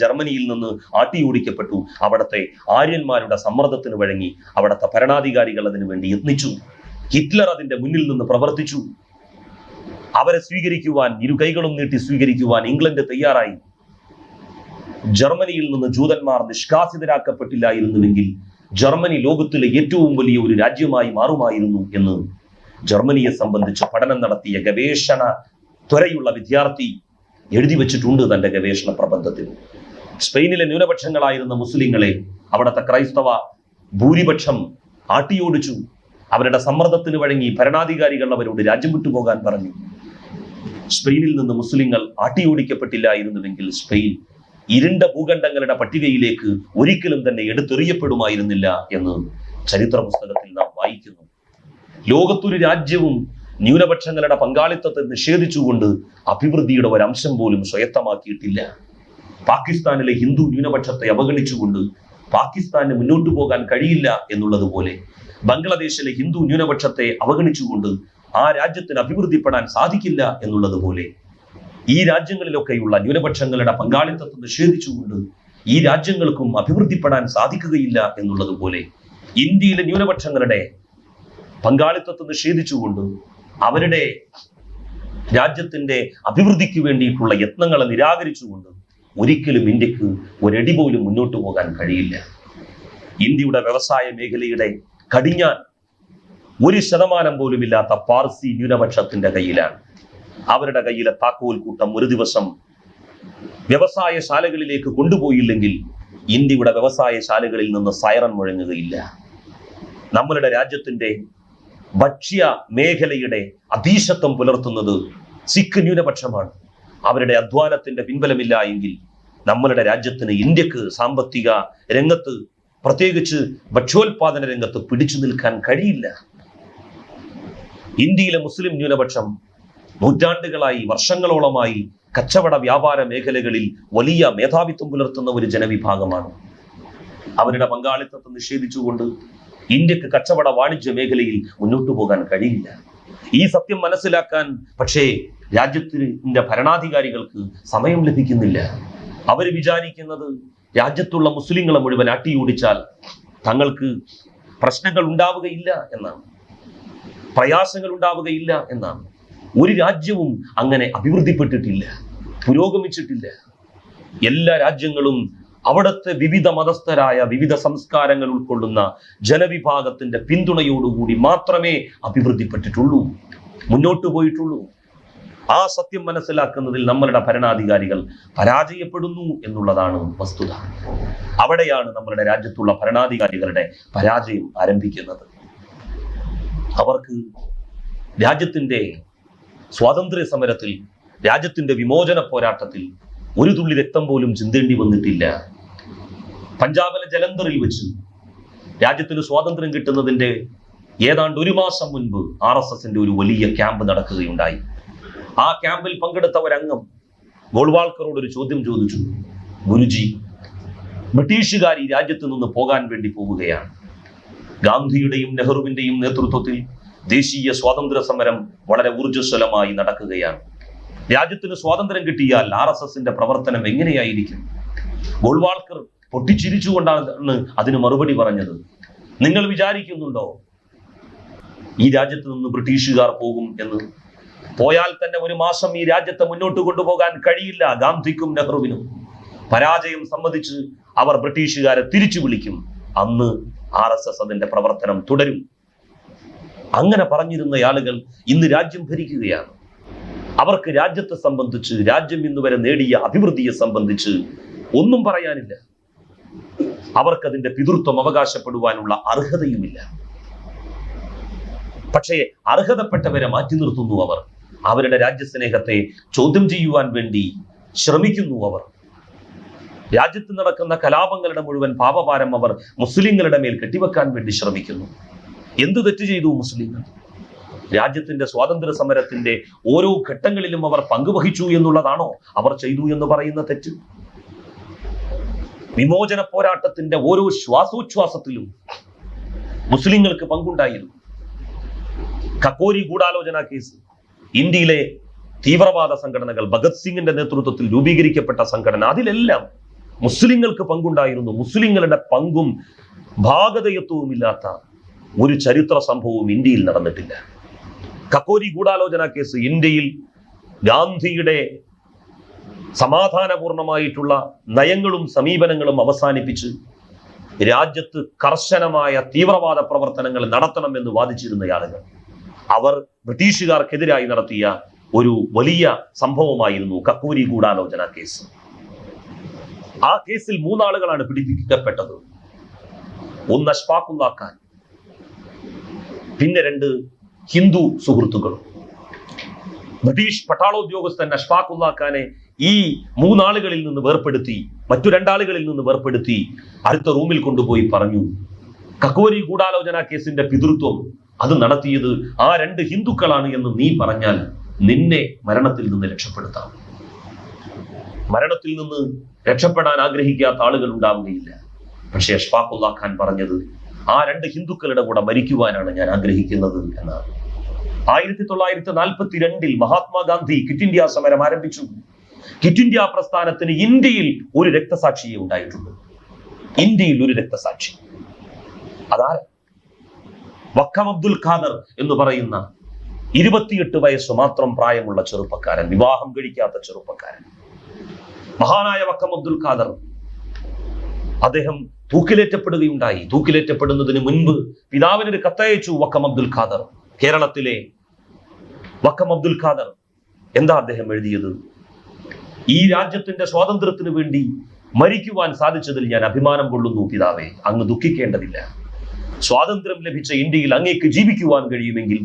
ജർമ്മനിയിൽ നിന്ന് ആട്ടിയോടിക്കപ്പെട്ടു. അവിടുത്തെ ആര്യന്മാരുടെ സമ്മർദ്ദത്തിന് വഴങ്ങി അവിടുത്തെ ഭരണാധികാരികൾ അതിനു വേണ്ടി യത്നിച്ചു. ഹിറ്റ്ലർ അതിന്റെ മുന്നിൽ നിന്ന് പ്രവർത്തിച്ചു. അവരെ സ്വീകരിക്കുവാൻ, ഇരു കൈകളും നീട്ടി സ്വീകരിക്കുവാൻ ഇംഗ്ലണ്ട് തയ്യാറായി. ജർമ്മനിയിൽ നിന്ന് ജൂതന്മാർ നിഷ്കാസിതരാക്കപ്പെട്ടില്ലായിരുന്നുവെങ്കിൽ ജർമ്മനി ലോകത്തിലെ ഏറ്റവും വലിയ ഒരു രാജ്യമായി മാറുമായിരുന്നു എന്ന് ജർമ്മനിയെ സംബന്ധിച്ച് പഠനം നടത്തിയ ഗവേഷണ ത്വരയുള്ള വിദ്യാർത്ഥി എഴുതി വെച്ചിട്ടുണ്ട് തന്റെ ഗവേഷണ പ്രബന്ധത്തിൽ. സ്പെയിനിലെ ന്യൂനപക്ഷങ്ങളായിരുന്ന മുസ്ലിങ്ങളെ അവിടുത്തെ ക്രൈസ്തവ ഭൂരിപക്ഷം ആട്ടിയോടിച്ചു. അവരുടെ സമ്മർദ്ദത്തിന് വഴങ്ങി ഭരണാധികാരികൾ അവരോട് രാജ്യം വിട്ടുപോകാൻ പറഞ്ഞു. സ്പെയിനിൽ നിന്ന് മുസ്ലിങ്ങൾ ആട്ടിയോടിക്കപ്പെട്ടില്ലായിരുന്നുവെങ്കിൽ സ്പെയിൻ ഇരുണ്ട ഭൂഖണ്ഡങ്ങളുടെ പട്ടികയിലേക്ക് ഒരിക്കലും തന്നെ എടുത്തെറിയപ്പെടുമായിരുന്നില്ല എന്ന് ചരിത്ര പുസ്തകത്തിൽ നാം വായിക്കുന്നു. ലോകത്തൊരു രാജ്യവും ന്യൂനപക്ഷങ്ങളുടെ പങ്കാളിത്തത്തെ നിഷേധിച്ചുകൊണ്ട് അഭിവൃദ്ധിയുടെ ഒരംശം പോലും സ്വായത്തമാക്കിയിട്ടില്ല. പാകിസ്ഥാനിലെ ഹിന്ദു ന്യൂനപക്ഷത്തെ അവഗണിച്ചുകൊണ്ട് പാകിസ്ഥാന് മുന്നോട്ടു പോകാൻ കഴിയില്ല എന്നുള്ളതുപോലെ ബംഗ്ലാദേശിലെ ഹിന്ദു ന്യൂനപക്ഷത്തെ അവഗണിച്ചുകൊണ്ട് ആ രാജ്യത്തിന് അഭിവൃദ്ധിപ്പെടാൻ സാധിക്കില്ല എന്നുള്ളതുപോലെ ഈ രാജ്യങ്ങളിലൊക്കെയുള്ള ന്യൂനപക്ഷങ്ങളുടെ പങ്കാളിത്തത്തെ നിഷേധിച്ചുകൊണ്ട് ഈ രാജ്യങ്ങൾക്കും അഭിവൃദ്ധിപ്പെടാൻ സാധിക്കുകയില്ല എന്നുള്ളതുപോലെ ഇന്ത്യയിലെ ന്യൂനപക്ഷങ്ങളുടെ പങ്കാളിത്തത്തെ നിഷേധിച്ചുകൊണ്ട് അവരുടെ രാജ്യത്തിന്റെ അഭിവൃദ്ധിക്ക് വേണ്ടിയിട്ടുള്ള യത്നങ്ങളെ നിരാകരിച്ചുകൊണ്ട് ഒരിക്കലും ഇന്ത്യക്ക് ഒരടി പോലും മുന്നോട്ട് പോകാൻ കഴിയില്ല. ഇന്ത്യയുടെ വ്യവസായ മേഖലയുടെ കടിഞ്ഞാൻ 1% പോലും ഇല്ലാത്ത പാർസി ന്യൂനപക്ഷത്തിന്റെ കയ്യിലാണ്. അവരുടെ കയ്യിലെ താക്കോൽ കൂട്ടം ഒരു ദിവസം വ്യവസായ ശാലകളിലേക്ക് കൊണ്ടുപോയില്ലെങ്കിൽ ഇന്ത്യയുടെ വ്യവസായ ശാലകളിൽ നിന്ന് സൈറൺ മുഴങ്ങുകയില്ല. നമ്മളുടെ രാജ്യത്തിന്റെ ഭക്ഷ്യ മേഖലയുടെ അധീശത്വം പുലർത്തുന്നത് സിഖ് ന്യൂനപക്ഷമാണ്. അവരുടെ അധ്വാനത്തിന്റെ പിൻബലമില്ല എങ്കിൽ നമ്മളുടെ രാജ്യത്തിന്, ഇന്ത്യക്ക് സാമ്പത്തിക രംഗത്ത്, പ്രത്യേകിച്ച് ഭക്ഷ്യോൽപാദന രംഗത്ത് പിടിച്ചു നിൽക്കാൻ കഴിയില്ല. ഇന്ത്യയിലെ മുസ്ലിം ന്യൂനപക്ഷം നൂറ്റാണ്ടുകളായി, വർഷങ്ങളോളമായി കച്ചവട വ്യാപാര മേഖലകളിൽ വലിയ മേധാവിത്വം പുലർത്തുന്ന ഒരു ജനവിഭാഗമാണ്. അവരുടെ പങ്കാളിത്തത്തെ നിഷേധിച്ചുകൊണ്ട് ഇന്ത്യക്ക് കച്ചവട വാണിജ്യ മേഖലയിൽ മുന്നോട്ടു പോകാൻ കഴിയില്ല. ഈ സത്യം മനസ്സിലാക്കാൻ പക്ഷേ രാജ്യത്തിന്റെ ഭരണാധികാരികൾക്ക് സമയം ലഭിക്കുന്നില്ല. അവർ വിചാരിക്കുന്നത് രാജ്യത്തുള്ള മുസ്ലിങ്ങളെ മുഴുവൻ അട്ടിയോടിച്ചാൽ തങ്ങൾക്ക് പ്രശ്നങ്ങൾ ഉണ്ടാവുകയില്ല എന്നാണ്, പ്രയാസങ്ങൾ ഉണ്ടാവുകയില്ല എന്നാണ്. ഒരു രാജ്യവും അങ്ങനെ അഭിവൃദ്ധിപ്പെട്ടിട്ടില്ല, പുരോഗമിച്ചിട്ടില്ല. എല്ലാ രാജ്യങ്ങളും അവിടുത്തെ വിവിധ മതസ്ഥരായ, വിവിധ സംസ്കാരങ്ങൾ ഉൾക്കൊള്ളുന്ന ജനവിഭാഗത്തിന്റെ പിന്തുണയോടുകൂടി മാത്രമേ അഭിവൃദ്ധിപ്പെട്ടിട്ടുള്ളൂ, മുന്നോട്ട് പോയിട്ടുള്ളൂ. ആ സത്യം മനസ്സിലാക്കുന്നതിൽ നമ്മളുടെ ഭരണാധികാരികൾ പരാജയപ്പെടുന്നു എന്നുള്ളതാണ് വസ്തുത. അവിടെയാണ് നമ്മളുടെ രാജ്യത്തുള്ള ഭരണാധികാരികളുടെ പരാജയം ആരംഭിക്കുന്നത്. അവർക്ക് രാജ്യത്തിന്റെ സ്വാതന്ത്ര്യ സമരത്തിൽ, രാജ്യത്തിന്റെ വിമോചന പോരാട്ടത്തിൽ ഒരു തുള്ളി രക്തം പോലും ചിന്തേണ്ടി വന്നിട്ടില്ല. പഞ്ചാബിലെ ജലന്ധറിൽ വെച്ച് രാജ്യത്തിന് സ്വാതന്ത്ര്യം കിട്ടുന്നതിന്റെ ഏതാണ്ട് 1 മാസം മുൻപ് RSSന്റെ ഒരു വലിയ ക്യാമ്പ് നടക്കുകയുണ്ടായി. ആ ക്യാമ്പിൽ പങ്കെടുത്ത ഒരംഗം ഗോൾവാൾക്കറോട് ഒരു ചോദ്യം ചോദിച്ചു. ഗുരുജി, ബ്രിട്ടീഷുകാർ ഈ രാജ്യത്ത് നിന്ന് പോകാൻ വേണ്ടി പോവുകയാണ്. ഗാന്ധിയുടെയും നെഹ്റുവിന്റെയും നേതൃത്വത്തിൽ ദേശീയ സ്വാതന്ത്ര്യ സമരം വളരെ ഊർജ്ജസ്വലമായി നടക്കുകയാണ്. രാജ്യത്തിന് സ്വാതന്ത്ര്യം കിട്ടിയാൽ RSSന്റെ പ്രവർത്തനം എങ്ങനെയായിരിക്കും? ഗോൾവാൾക്കർ പൊട്ടിച്ചിരിച്ചുകൊണ്ടാണ് അതിന് മറുപടി പറഞ്ഞത്. നിങ്ങൾ വിചാരിക്കുന്നുണ്ടോ ഈ രാജ്യത്ത് നിന്ന് ബ്രിട്ടീഷുകാർ പോകും എന്ന്? പോയാൽ തന്നെ 1 മാസം ഈ രാജ്യത്തെ മുന്നോട്ട് കൊണ്ടുപോകാൻ കഴിയില്ല. ഗാന്ധിക്കും നെഹ്റുവിനും പരാജയം സമ്മതിച്ച് അവർ ബ്രിട്ടീഷുകാരെ തിരിച്ചു വിളിക്കും. അന്ന് RSS അതിന്റെ പ്രവർത്തനം തുടരും. അങ്ങനെ പറഞ്ഞിരുന്ന ആളുകൾ ഇന്ന് രാജ്യം ഭരിക്കുകയാണ്. അവർക്ക് രാജ്യത്തെ സംബന്ധിച്ച്, രാജ്യം ഇന്ന് വരെ നേടിയ അഭിവൃദ്ധിയെ സംബന്ധിച്ച് ഒന്നും പറയാനില്ല. അവർക്കതിന്റെ പിതൃത്വം അവകാശപ്പെടുവാനുള്ള അർഹതയുമില്ല. പക്ഷേ അർഹതപ്പെട്ടവരെ മാറ്റി നിർത്തുന്നു അവർ. അവരുടെ രാജ്യസ്നേഹത്തെ ചോദ്യം ചെയ്യുവാൻ വേണ്ടി ശ്രമിക്കുന്നു അവർ. രാജ്യത്ത് നടക്കുന്ന കലാപങ്ങളുടെ മുഴുവൻ പാപഭാരം അവർ മുസ്ലിങ്ങളുടെ മേൽ കെട്ടിവെക്കാൻ വേണ്ടി ശ്രമിക്കുന്നു. എന്ത് തെറ്റ് ചെയ്തു മുസ്ലിങ്ങൾ? രാജ്യത്തിന്റെ സ്വാതന്ത്ര്യ സമരത്തിന്റെ ഓരോ ഘട്ടങ്ങളിലും അവർ പങ്കുവഹിച്ചു എന്നുള്ളതാണോ അവർ ചെയ്തു എന്ന് പറയുന്ന തെറ്റ്? വിമോചന പോരാട്ടത്തിന്റെ ഓരോ ശ്വാസോച്ഛ്വാസത്തിലും മുസ്ലിങ്ങൾക്ക് പങ്കുണ്ടായിരുന്നു. കക്കോരി ഗൂഢാലോചന കേസ്, ഇന്ത്യയിലെ തീവ്രവാദ സംഘടനകൾ, ഭഗത് സിംഗിന്റെ നേതൃത്വത്തിൽ രൂപീകരിക്കപ്പെട്ട സംഘടന, അതിലെല്ലാം മുസ്ലിങ്ങൾക്ക് പങ്കുണ്ടായിരുന്നു. മുസ്ലിങ്ങളുടെ പങ്കും ഭാഗതയത്വവും ഇല്ലാത്ത ഒരു ചരിത്ര സംഭവവും ഇന്ത്യയിൽ നടന്നിട്ടില്ല. കക്കോരി ഗൂഢാലോചന കേസ് ഇന്ത്യയിൽ ഗാന്ധിയുടെ സമാധാനപൂർണമായിട്ടുള്ള നയങ്ങളും സമീപനങ്ങളും അവസാനിപ്പിച്ച് രാജ്യത്ത് കർശനമായ തീവ്രവാദ പ്രവർത്തനങ്ങൾ നടത്തണമെന്ന് വാദിച്ചിരുന്ന ആളുകൾ, അവർ ബ്രിട്ടീഷുകാർക്കെതിരായി നടത്തിയ ഒരു വലിയ സംഭവമായിരുന്നു കക്കോരി ഗൂഢാലോചന കേസ്. ആ കേസിൽ 3 ആളുകളാണ് പിടിപ്പിക്കപ്പെട്ടത്. ഒന്ന് അഷ്ഫാഖുല്ലാ ഖാൻ, പിന്നെ 2 ഹിന്ദു സുഹൃത്തുക്കളും. ബ്രിട്ടീഷ് പട്ടാളോദ്യോഗസ്ഥൻ അഷ്ഫാഖുല്ലാ ഖാനെ ഈ 3 ആളുകളിൽ നിന്ന് വേർപ്പെടുത്തി, മറ്റു 2 ആളുകളിൽ നിന്ന് വേർപ്പെടുത്തി അടുത്ത റൂമിൽ കൊണ്ടുപോയി പറഞ്ഞു, കക്കോരി ഗൂഢാലോചന കേസിന്റെ പിതൃത്വം അത് നടത്തിയത് ആ 2 ഹിന്ദുക്കളാണ് എന്ന് നീ പറഞ്ഞാൽ നിന്നെ മരണത്തിൽ നിന്ന് രക്ഷപ്പെടുത്താം. മരണത്തിൽ നിന്ന് രക്ഷപ്പെടാൻ ആഗ്രഹിക്കാത്ത ആളുകൾ ഉണ്ടാവുകയില്ല. പക്ഷെ അഷ്ഫാഖുല്ലാ ഖാൻ പറഞ്ഞത് ആ 2 ഹിന്ദുക്കളുടെ കൂടെ മരിക്കുവാനാണ് ഞാൻ ആഗ്രഹിക്കുന്നത് എന്നാണ്. 1942 മഹാത്മാഗാന്ധി ക്വിറ്റ് ഇന്ത്യ സമരം ആരംഭിച്ചു. ക്വിറ്റ് ഇന്ത്യ പ്രസ്ഥാനത്തിന് ഇന്ത്യയിൽ ഒരു രക്തസാക്ഷിയെ ഉണ്ടായിട്ടുണ്ട്. ഇന്ത്യയിൽ ഒരു രക്തസാക്ഷി. അതാര? വക്കം അബ്ദുൽ ഖാദർ എന്ന് പറയുന്ന 28 വയസ്സ് മാത്രം പ്രായമുള്ള ചെറുപ്പക്കാരൻ, വിവാഹം കഴിക്കാത്ത ചെറുപ്പക്കാരൻ. മഹാനായ വക്കം അബ്ദുൽ ഖാദർ അദ്ദേഹം തൂക്കിലേറ്റപ്പെടുകയുണ്ടായി. തൂക്കിലേറ്റപ്പെടുന്നതിന് മുൻപ് പിതാവിനൊരു കത്തയച്ചു വക്കം അബ്ദുൽ ഖാദർ. കേരളത്തിലെ വക്കം അബ്ദുൽ ഖാദർ എന്താ അദ്ദേഹം എഴുതിയത്? ഈ രാജ്യത്തിന്റെ സ്വാതന്ത്ര്യത്തിന് വേണ്ടി മരിക്കുവാൻ സാധിച്ചതിൽ ഞാൻ അഭിമാനം കൊള്ളുന്നു പിതാവേ, അങ്ങ് ദുഃഖിക്കേണ്ടതില്ല. സ്വാതന്ത്ര്യം ലഭിച്ച ഇന്ത്യയിൽ അങ്ങേക്ക് ജീവിക്കുവാൻ കഴിയുമെങ്കിൽ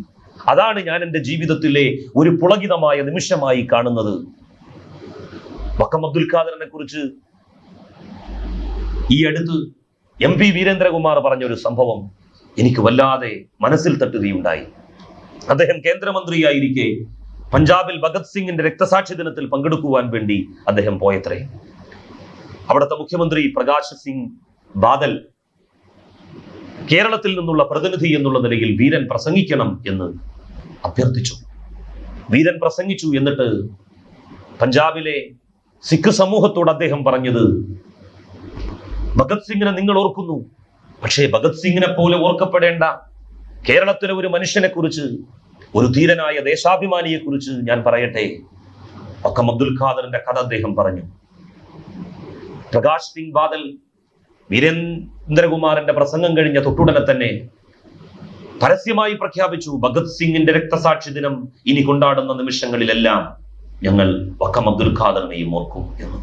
അതാണ് ഞാൻ എൻ്റെ ജീവിതത്തിലെ ഒരു പുളകിതമായ നിമിഷമായി കാണുന്നത്. വക്കം അബ്ദുൽ ഖാദറിനെ കുറിച്ച് ഈ അടുത്ത് MP വീരേന്ദ്രകുമാർ പറഞ്ഞൊരു സംഭവം എനിക്ക് വല്ലാതെ മനസ്സിൽ തട്ടുകയുണ്ടായി. അദ്ദേഹം കേന്ദ്രമന്ത്രിയായിരിക്കെ പഞ്ചാബിൽ ഭഗത് സിംഗിന്റെ രക്തസാക്ഷി ദിനത്തിൽ പങ്കെടുക്കുവാൻ വേണ്ടി അദ്ദേഹം പോയത്രേ. അവിടുത്തെ മുഖ്യമന്ത്രി പ്രകാശ് സിംഗ് ബാദൽ കേരളത്തിൽ നിന്നുള്ള പ്രതിനിധി എന്നുള്ള നിലയിൽ വീരൻ പ്രസംഗിക്കണം എന്ന് അഭ്യർത്ഥിച്ചു. വീരൻ പ്രസംഗിച്ചു. എന്നിട്ട് പഞ്ചാബിലെ സിഖ് സമൂഹത്തോട് അദ്ദേഹം പറഞ്ഞത്, ഭഗത് സിംഗിനെ നിങ്ങൾ ഓർക്കുന്നു, പക്ഷേ ഭഗത് സിംഗിനെ പോലെ ഓർക്കപ്പെടേണ്ട കേരളത്തിലെ ഒരു മനുഷ്യനെ കുറിച്ച്, ഒരു ധീരനായ ദേശാഭിമാനിയെ കുറിച്ച് ഞാൻ പറയട്ടെ. വക്കം അബ്ദുൽ ഖാദറിന്റെ കഥ അദ്ദേഹം പറഞ്ഞു. പ്രകാശ് സിംഗ് ബാദൽ വീരേന്ദ്രകുമാറിന്റെ പ്രസംഗം കഴിഞ്ഞ തൊട്ടുടനെ തന്നെ പരസ്യമായി പ്രഖ്യാപിച്ചു, ഭഗത് സിംഗിന്റെ രക്തസാക്ഷി ദിനം ഇനി കൊണ്ടാടുന്ന നിമിഷങ്ങളിലെല്ലാം ഞങ്ങൾ വക്കം അബ്ദുൽ ഖാദറിനെയും ഓർക്കും എന്ന്.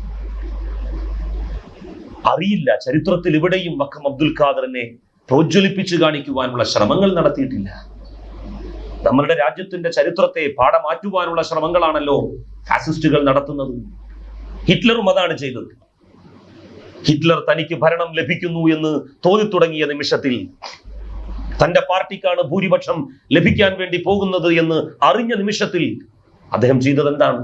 അറിയില്ല, ചരിത്രത്തിൽ ഇവിടെയും വക്കം അബ്ദുൽ ഖാദറിനെ പ്രോജ്വലിപ്പിച്ച് കാണിക്കുവാനുള്ള ശ്രമങ്ങൾ നടത്തിയിട്ടില്ല. നമ്മളുടെ രാജ്യത്തിന്റെ ചരിത്രത്തെ പാഠമാറ്റുവാനുള്ള ശ്രമങ്ങളാണല്ലോ ഫാസിസ്റ്റുകൾ നടത്തുന്നത്. ഹിറ്റ്ലറും അതാണ് ചെയ്തത്. ഹിറ്റ്ലർ തനിക്ക് ഭരണം ലഭിക്കുന്നു എന്ന് തോന്നിത്തുടങ്ങിയ നിമിഷത്തിൽ, തന്റെ പാർട്ടിക്കാണ് ഭൂരിപക്ഷം ലഭിക്കാൻ വേണ്ടി പോകുന്നത് എന്ന് അറിഞ്ഞ നിമിഷത്തിൽ അദ്ദേഹം ചെയ്തത് എന്താണ്?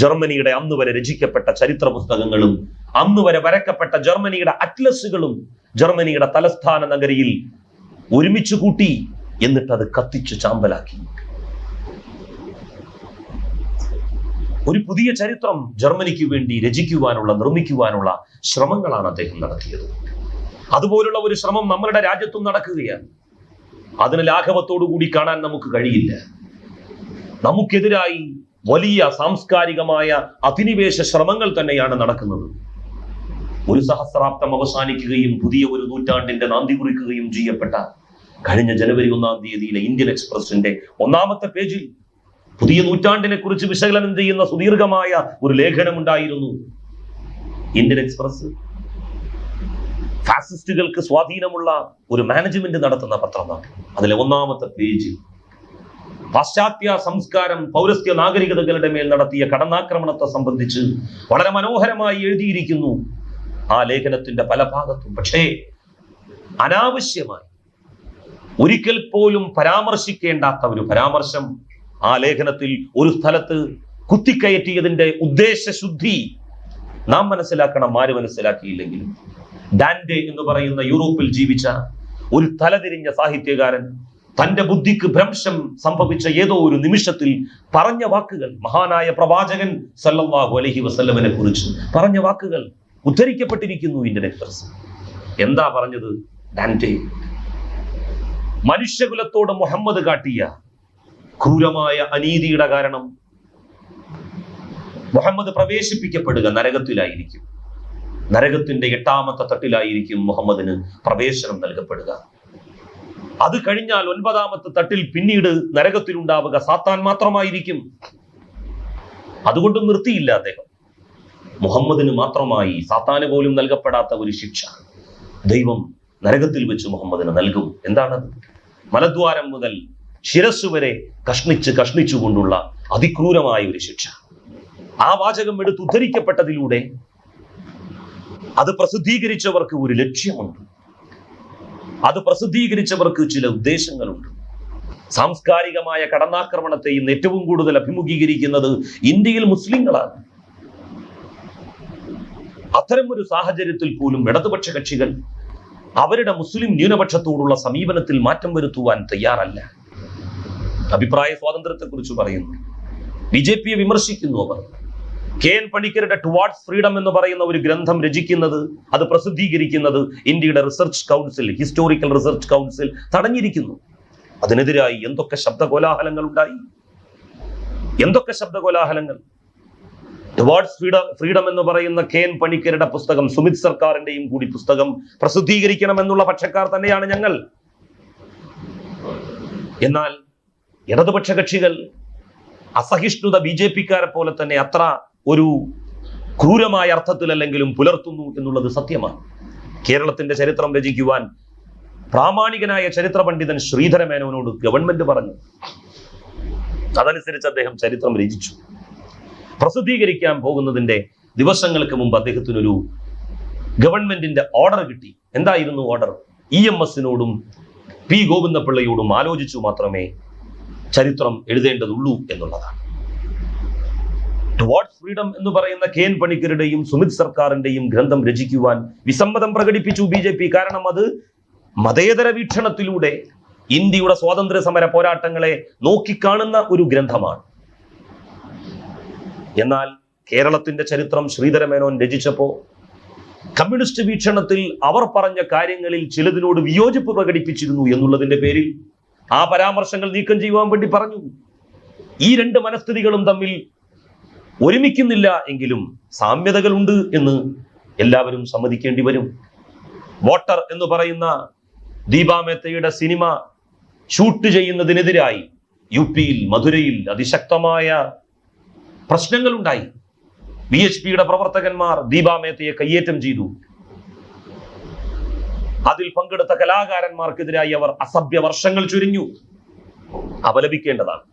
ജർമ്മനിയുടെ അന്ന് വരെ രചിക്കപ്പെട്ട ചരിത്ര പുസ്തകങ്ങളും അന്ന് വരെ വരക്കപ്പെട്ട ജർമ്മനിയുടെ അറ്റ്ലസുകളും ജർമ്മനിയുടെ തലസ്ഥാന നഗരിയിൽ ഒരുമിച്ച് കൂട്ടി, എന്നിട്ട് അത് കത്തിച്ച് ചാമ്പലാക്കി. ഒരു പുതിയ ചരിത്രം ജർമ്മനിക്ക് വേണ്ടി രചിക്കുവാനുള്ള, നിർമ്മിക്കുവാനുള്ള ശ്രമങ്ങളാണ് അദ്ദേഹം നടത്തിയത്. അതുപോലുള്ള ഒരു ശ്രമം നമ്മളുടെ രാജ്യത്തും നടക്കുകയാണ്. അതിന് ലാഘവത്തോടു കൂടി കാണാൻ നമുക്ക് കഴിയില്ല. നമുക്കെതിരായി വലിയ സാംസ്കാരികമായ അധിനിവേശ ശ്രമങ്ങൾ തന്നെയാണ് നടക്കുന്നത്. ഒരു സഹസ്രാബ്ദം അവസാനിക്കുകയും പുതിയ ഒരു നൂറ്റാണ്ടിന്റെ നാന്തി കുറിക്കുകയും ചെയ്യപ്പെട്ട കഴിഞ്ഞ ജനുവരി 1-ാം തീയതിയിലെ ഇന്ത്യൻ എക്സ്പ്രസിന്റെ 1-ാമത്തെ പേജിൽ പുതിയ നൂറ്റാണ്ടിനെ കുറിച്ച് വിശകലനം ചെയ്യുന്ന സുദീർഘമായ ഒരു ലേഖനമുണ്ടായിരുന്നു. ഇന്ത്യൻ എക്സ്പ്രസ് ഫാസിസ്റ്റുകൾക്ക് സ്വാധീനമുള്ള ഒരു മാനേജ്മെന്റ് നടത്തുന്ന പത്രമാണ്. അതിലെ 1-ാമത്തെ പേജ് പാശ്ചാത്യ സംസ്കാരം പൗരസ്ത്യ നാഗരികതകളുടെ മേൽ നടത്തിയ കടന്നാക്രമണത്തെ സംബന്ധിച്ച് വളരെ മനോഹരമായി എഴുതിയിരിക്കുന്നു ആ ലേഖനത്തിന്റെ പല ഭാഗത്തും. പക്ഷേ അനാവശ്യമായി ഒരിക്കൽ പോലും പരാമർശിക്കേണ്ടാത്ത ഒരു പരാമർശം ആ ലേഖനത്തിൽ ഒരു സ്ഥലത്ത് കുത്തിക്കയറ്റിയതിന്റെ ഉദ്ദേശശുദ്ധി നാം മനസ്സിലാക്കണം. ആര് മനസ്സിലാക്കിയില്ലെങ്കിലും ഡാൻഡെ എന്ന് പറയുന്ന യൂറോപ്പിൽ ജീവിച്ച ഒരു തലതിരിഞ്ഞ സാഹിത്യകാരൻ തന്റെ ബുദ്ധിക്ക് ഭ്രംശം സംഭവിച്ച ഏതോ ഒരു നിമിഷത്തിൽ പറഞ്ഞ വാക്കുകൾ, മഹാനായ പ്രവാചകൻ സല്ലല്ലാഹു അലൈഹി വസല്ലമനെ കുറിച്ച് പറഞ്ഞ വാക്കുകൾ ഉദ്ധരിക്കപ്പെട്ടിരിക്കുന്നു ഇന്ത്യൻ എക്സ്പ്രസ്. എന്താ പറഞ്ഞത് ഡാൻഡെ? മനുഷ്യകുലത്തോട് മുഹമ്മദ് കാട്ടിയ ക്രൂരമായ അനീതിയുടെ കാരണം മുഹമ്മദ് പ്രവേശിപ്പിക്കപ്പെടുക നരകത്തിലായിരിക്കും. നരകത്തിന്റെ 8-ാമത്തെ തട്ടിലായിരിക്കും മുഹമ്മദിന് പ്രവേശനം നൽകപ്പെടുക. അത് കഴിഞ്ഞാൽ 9-ാമത്തെ തട്ടിൽ പിന്നീട് നരകത്തിലുണ്ടാവുക സാത്താൻ മാത്രമായിരിക്കും. അതുകൊണ്ട് നിർത്തിയില്ല അദ്ദേഹം. മുഹമ്മദിന് മാത്രമായി, സാത്താന് പോലും നൽകപ്പെടാത്ത ഒരു ശിക്ഷ ദൈവം നരകത്തിൽ വെച്ച് മുഹമ്മദിന് നൽകും. എന്താണത്? മലദ്വാരം മുതൽ ശിരസ് വരെ കഷ്ണിച്ചുകൊണ്ടുള്ള അതിക്രൂരമായ ഒരു ശിക്ഷ. ആ വാചകം എടുത്ത് ഉദ്ധരിക്കപ്പെട്ടതിലൂടെ അത് പ്രസിദ്ധീകരിച്ചവർക്ക് ഒരു ലക്ഷ്യമുണ്ട്. അത് പ്രസിദ്ധീകരിച്ചവർക്ക് ചില ഉദ്ദേശങ്ങളുണ്ട്. സാംസ്കാരികമായ കടന്നാക്രമണത്തെ ഇന്ന് ഏറ്റവും കൂടുതൽ അഭിമുഖീകരിക്കുന്നത് ഇന്ത്യയിൽ മുസ്ലിങ്ങളാണ്. അത്തരം ഒരു സാഹചര്യത്തിൽ പോലും ഇടതുപക്ഷ കക്ഷികൾ അവരുടെ മുസ്ലിം ന്യൂനപക്ഷത്തോടുള്ള സമീപനത്തിൽ മാറ്റം വരുത്തുവാൻ തയ്യാറല്ല. അഭിപ്രായ സ്വാതന്ത്ര്യത്തെ കുറിച്ച് പറയുന്നു, BJPയെ വിമർശിക്കുന്നു. അവർ KN പണിക്കരുടെ ടുവാർഡ്സ് ഫ്രീഡം എന്ന് പറയുന്ന ഒരു ഗ്രന്ഥം രചിക്കുന്നത്, അത് പ്രസിദ്ധീകരിക്കുന്നത് ഇന്ത്യയുടെ research council, historical research council തടഞ്ഞിരിക്കുന്നു. അതിനെതിരായി എന്തൊക്കെ ശബ്ദകോലാഹലങ്ങൾ ഉണ്ടായി, എന്തൊക്കെ ശബ്ദകോലാഹലങ്ങൾ. ടുവാർഡ്സ് ഫ്രീഡം എന്ന് പറയുന്ന കെ.എൻ. പണിക്കരുടെ പുസ്തകം, സുമിത് സർക്കാരിന്റെയും കൂടി പുസ്തകം പ്രസിദ്ധീകരിക്കണമെന്നുള്ള പക്ഷക്കാർ തന്നെയാണ് ഞങ്ങൾ. എന്നാൽ ഇടതുപക്ഷ കക്ഷികൾ അസഹിഷ്ണുത ബി.ജെ.പിക്കാരെ പോലെ തന്നെ അത്ര ഒരു ക്രൂരമായ അർത്ഥത്തിലല്ലെങ്കിലും പുലർത്തുന്നു എന്നുള്ളത് സത്യമാണ്. കേരളത്തിന്റെ ചരിത്രം രചിക്കുവാൻ പ്രാമാണികനായ ചരിത്ര പണ്ഡിതൻ ശ്രീധര മേനോനോട് ഗവൺമെന്റ് പറഞ്ഞു. അതനുസരിച്ച് അദ്ദേഹം ചരിത്രം രചിച്ചു. പ്രസിദ്ധീകരിക്കാൻ പോകുന്നതിന്റെ ദിവസങ്ങൾക്ക് മുമ്പ് അദ്ദേഹത്തിനൊരു ഗവൺമെന്റിന്റെ ഓർഡർ കിട്ടി. എന്തായിരുന്നു ഓർഡർ? EMSനോടും പി ഗോവിന്ദപിള്ളയോടും ആലോചിച്ചു മാത്രമേ ചരിത്രം എഴുതേണ്ടതുള്ളൂ എന്നുള്ളതാണ്. ടുവാർഡ്സ് ഫ്രീഡം എന്ന് പറയുന്ന കെ.എൻ. പണിക്കരുടെയും സുമിത് സർക്കാരിന്റെയും ഗ്രന്ഥം രചിക്കുവാൻ വിസമ്മതം പ്രകടിപ്പിച്ചു ബി.ജെ.പി. കാരണം അത് മതേതര വീക്ഷണത്തിലൂടെ ഇന്ത്യയുടെ സ്വാതന്ത്ര്യ സമര പോരാട്ടങ്ങളെ നോക്കിക്കാണുന്ന ഒരു ഗ്രന്ഥമാണ്. എന്നാൽ കേരളത്തിന്റെ ചരിത്രം ശ്രീധര മേനോൻ രചിച്ചപ്പോ കമ്മ്യൂണിസ്റ്റ് വീക്ഷണത്തിൽ അവർ പറഞ്ഞ കാര്യങ്ങളിൽ ചിലതിനോട് വിയോജിപ്പ് പ്രകടിപ്പിച്ചിരുന്നു എന്നുള്ളതിന്റെ പേരിൽ ആ പരാമർശങ്ങൾ നീക്കം ചെയ്യുവാൻ വേണ്ടി പറഞ്ഞു. ഈ രണ്ട് മനസ്ഥിതികളും തമ്മിൽ ഒരുമിക്കുന്നില്ല എങ്കിലും സാമ്യതകളുണ്ട് എന്ന് എല്ലാവരും സമ്മതിക്കേണ്ടി വരും. വോട്ടർ എന്ന് പറയുന്ന ദീപാ മേത്തയുടെ സിനിമ ഷൂട്ട് ചെയ്യുന്നതിനെതിരായി UP-യിൽ മധുരയിൽ അതിശക്തമായ പ്രശ്നങ്ങളുണ്ടായി. VHPയുടെ പ്രവർത്തകന്മാർ ദീപാ മേത്തയെ കയ്യേറ്റം ചെയ്തു. അതിൽ പങ്കെടുത്ത കലാകാരന്മാർക്കെതിരായി അവർ അസഭ്യ വർഷങ്ങൾ ചുരിഞ്ഞു. അപലപിക്കേണ്ടതാണ്.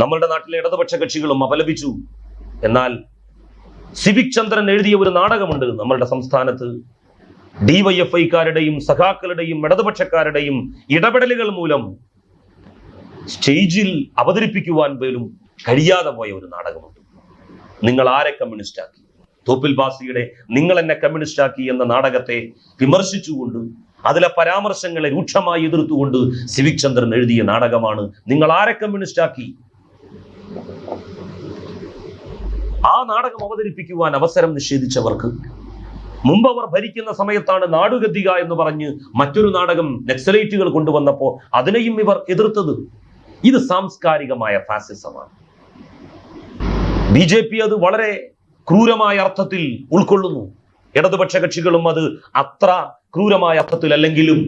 നമ്മളുടെ നാട്ടിലെ ഇടതുപക്ഷ കക്ഷികളും അപലപിച്ചു. എന്നാൽ സിവിക് ചന്ദ്രൻ എഴുതിയ ഒരു നാടകമുണ്ട് നമ്മളുടെ സംസ്ഥാനത്ത്. DYFIക്കാരുടെയും സഖാക്കളുടെയും ഇടതുപക്ഷക്കാരുടെയും ഇടപെടലുകൾ മൂലം സ്റ്റേജിൽ അവതരിപ്പിക്കുവാൻ പോലും കഴിയാതെ പോയ ഒരു നാടകമുണ്ട്. നിങ്ങൾ ആരെ കമ്മ്യൂണിസ്റ്റ് ആക്കി? തോപ്പിൽ ബാസിയുടെ നിങ്ങൾ എന്നെ കമ്മ്യൂണിസ്റ്റ് ആക്കി എന്ന നാടകത്തെ വിമർശിച്ചുകൊണ്ട് അതിലെ പരാമർശങ്ങളെ രൂക്ഷമായി എതിർത്തുകൊണ്ട് സിവിക് ചന്ദ്രൻ എഴുതിയ നാടകമാണ് നിങ്ങൾ ആരെ കമ്മ്യൂണിസ്റ്റ് ആക്കി. ആ നാടകം അവതരിപ്പിക്കുവാൻ അവസരം നിഷേധിച്ചവർക്ക് മുമ്പ് അവർ ഭരിക്കുന്ന സമയത്താണ് നാടുഗദ്ദിക എന്ന് പറഞ്ഞ് മറ്റൊരു നാടകം നക്സലൈറ്റുകൾ കൊണ്ടുവന്നപ്പോ അതിനെയും ഇവർ എതിർത്തത്. ഇത് സാംസ്കാരികമായ ഫാസിസമാണ്. ബി.ജെ.പി. അത് വളരെ ക്രൂരമായ അർത്ഥത്തിൽ ഉൾക്കൊള്ളുന്നു. ഇടതുപക്ഷ കക്ഷികളും അത് അത്ര ക്രൂരമായ അർത്ഥത്തിൽ അല്ലെങ്കിലും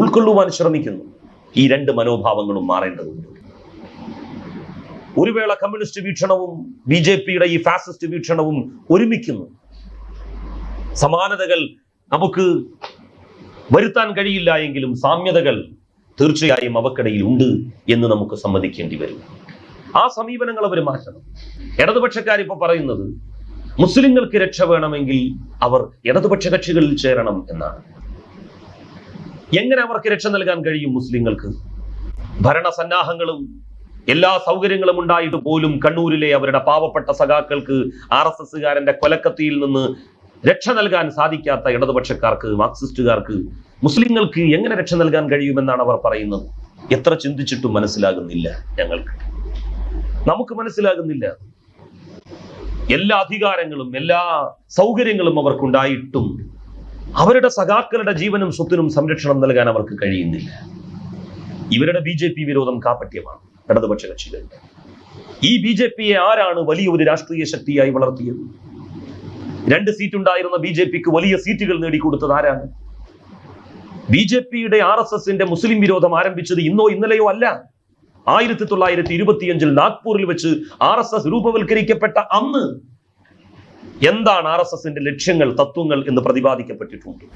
ഉൾക്കൊള്ളുവാൻ ശ്രമിക്കുന്നു. ഈ രണ്ട് മനോഭാവങ്ങളും മാറേണ്ടതുണ്ട്. ഒരു വേള കമ്മ്യൂണിസ്റ്റ് വീക്ഷണവും ബി.ജെ.പിയുടെ ഈ ഫാസിസ്റ്റ് വീക്ഷണവും ഒരുമിക്കുന്നു. സമാനതകൾ നമുക്ക് വരുത്താൻ കഴിയില്ല എങ്കിലും സാമ്യതകൾ തീർച്ചയായും അവക്കിടയിൽ ഉണ്ട് എന്ന് നമുക്ക് സമ്മതിക്കേണ്ടി വരും. ആ സമീപനങ്ങൾ അവർ മാറ്റണം. ഇടതുപക്ഷക്കാർ ഇപ്പൊ പറയുന്നത് മുസ്ലിങ്ങൾക്ക് രക്ഷ വേണമെങ്കിൽ അവർ ഇടതുപക്ഷ കക്ഷികളിൽ ചേരണം എന്നാണ്. എങ്ങനെ അവർക്ക് രക്ഷ നൽകാൻ കഴിയും? മുസ്ലിങ്ങൾക്ക് ഭരണസന്നാഹങ്ങളും എല്ലാ സൗകര്യങ്ങളും ഉണ്ടായിട്ട് പോലും കണ്ണൂരിലെ അവരുടെ പാവപ്പെട്ട സഖാക്കൾക്ക് RSSകാരന്റെ കൊലക്കത്തിയിൽ നിന്ന് രക്ഷ നൽകാൻ സാധിക്കാത്ത ഇടതുപക്ഷക്കാർക്ക്, മാർക്സിസ്റ്റുകാർക്ക് മുസ്ലിങ്ങൾക്ക് എങ്ങനെ രക്ഷ നൽകാൻ കഴിയുമെന്നാണ് അവർ പറയുന്നത്. എത്ര ചിന്തിച്ചിട്ടും മനസ്സിലാകുന്നില്ല. നമുക്ക് മനസ്സിലാകുന്നില്ല. എല്ലാ അധികാരങ്ങളും എല്ലാ സൗകര്യങ്ങളും അവർക്കുണ്ടായിട്ടും അവരുടെ സഖാക്കളുടെ ജീവനും സ്വത്തിനും സംരക്ഷണം നൽകാൻ അവർക്ക് കഴിയുന്നില്ല. ഇവരുടെ ബി.ജെ.പി. വിരോധം കാപട്യമാണ്. ഇടതുപക്ഷ കക്ഷികളുടെ ഈ ബി.ജെ.പിയെ ആരാണ് വലിയൊരു രാഷ്ട്രീയ ശക്തിയായി വളർത്തിയത്? 2 സീറ്റ് ഉണ്ടായിരുന്ന ബി.ജെ.പിക്ക് വലിയ സീറ്റുകൾ നേടിക്കൊടുത്തത് ആരാണ്? ബി.ജെ.പിയുടെ RSSന്റെ മുസ്ലിം വിരോധം ആരംഭിച്ചത് ഇന്നോ ഇന്നലെയോ അല്ല. 1925 നാഗ്പൂരിൽ വെച്ച് RSS രൂപവൽക്കരിക്കപ്പെട്ട അന്ന് എന്താണ് RSSന്റെ ലക്ഷ്യങ്ങൾ, തത്വങ്ങൾ എന്ന് പ്രതിപാദിക്കപ്പെട്ടിട്ടുണ്ട്.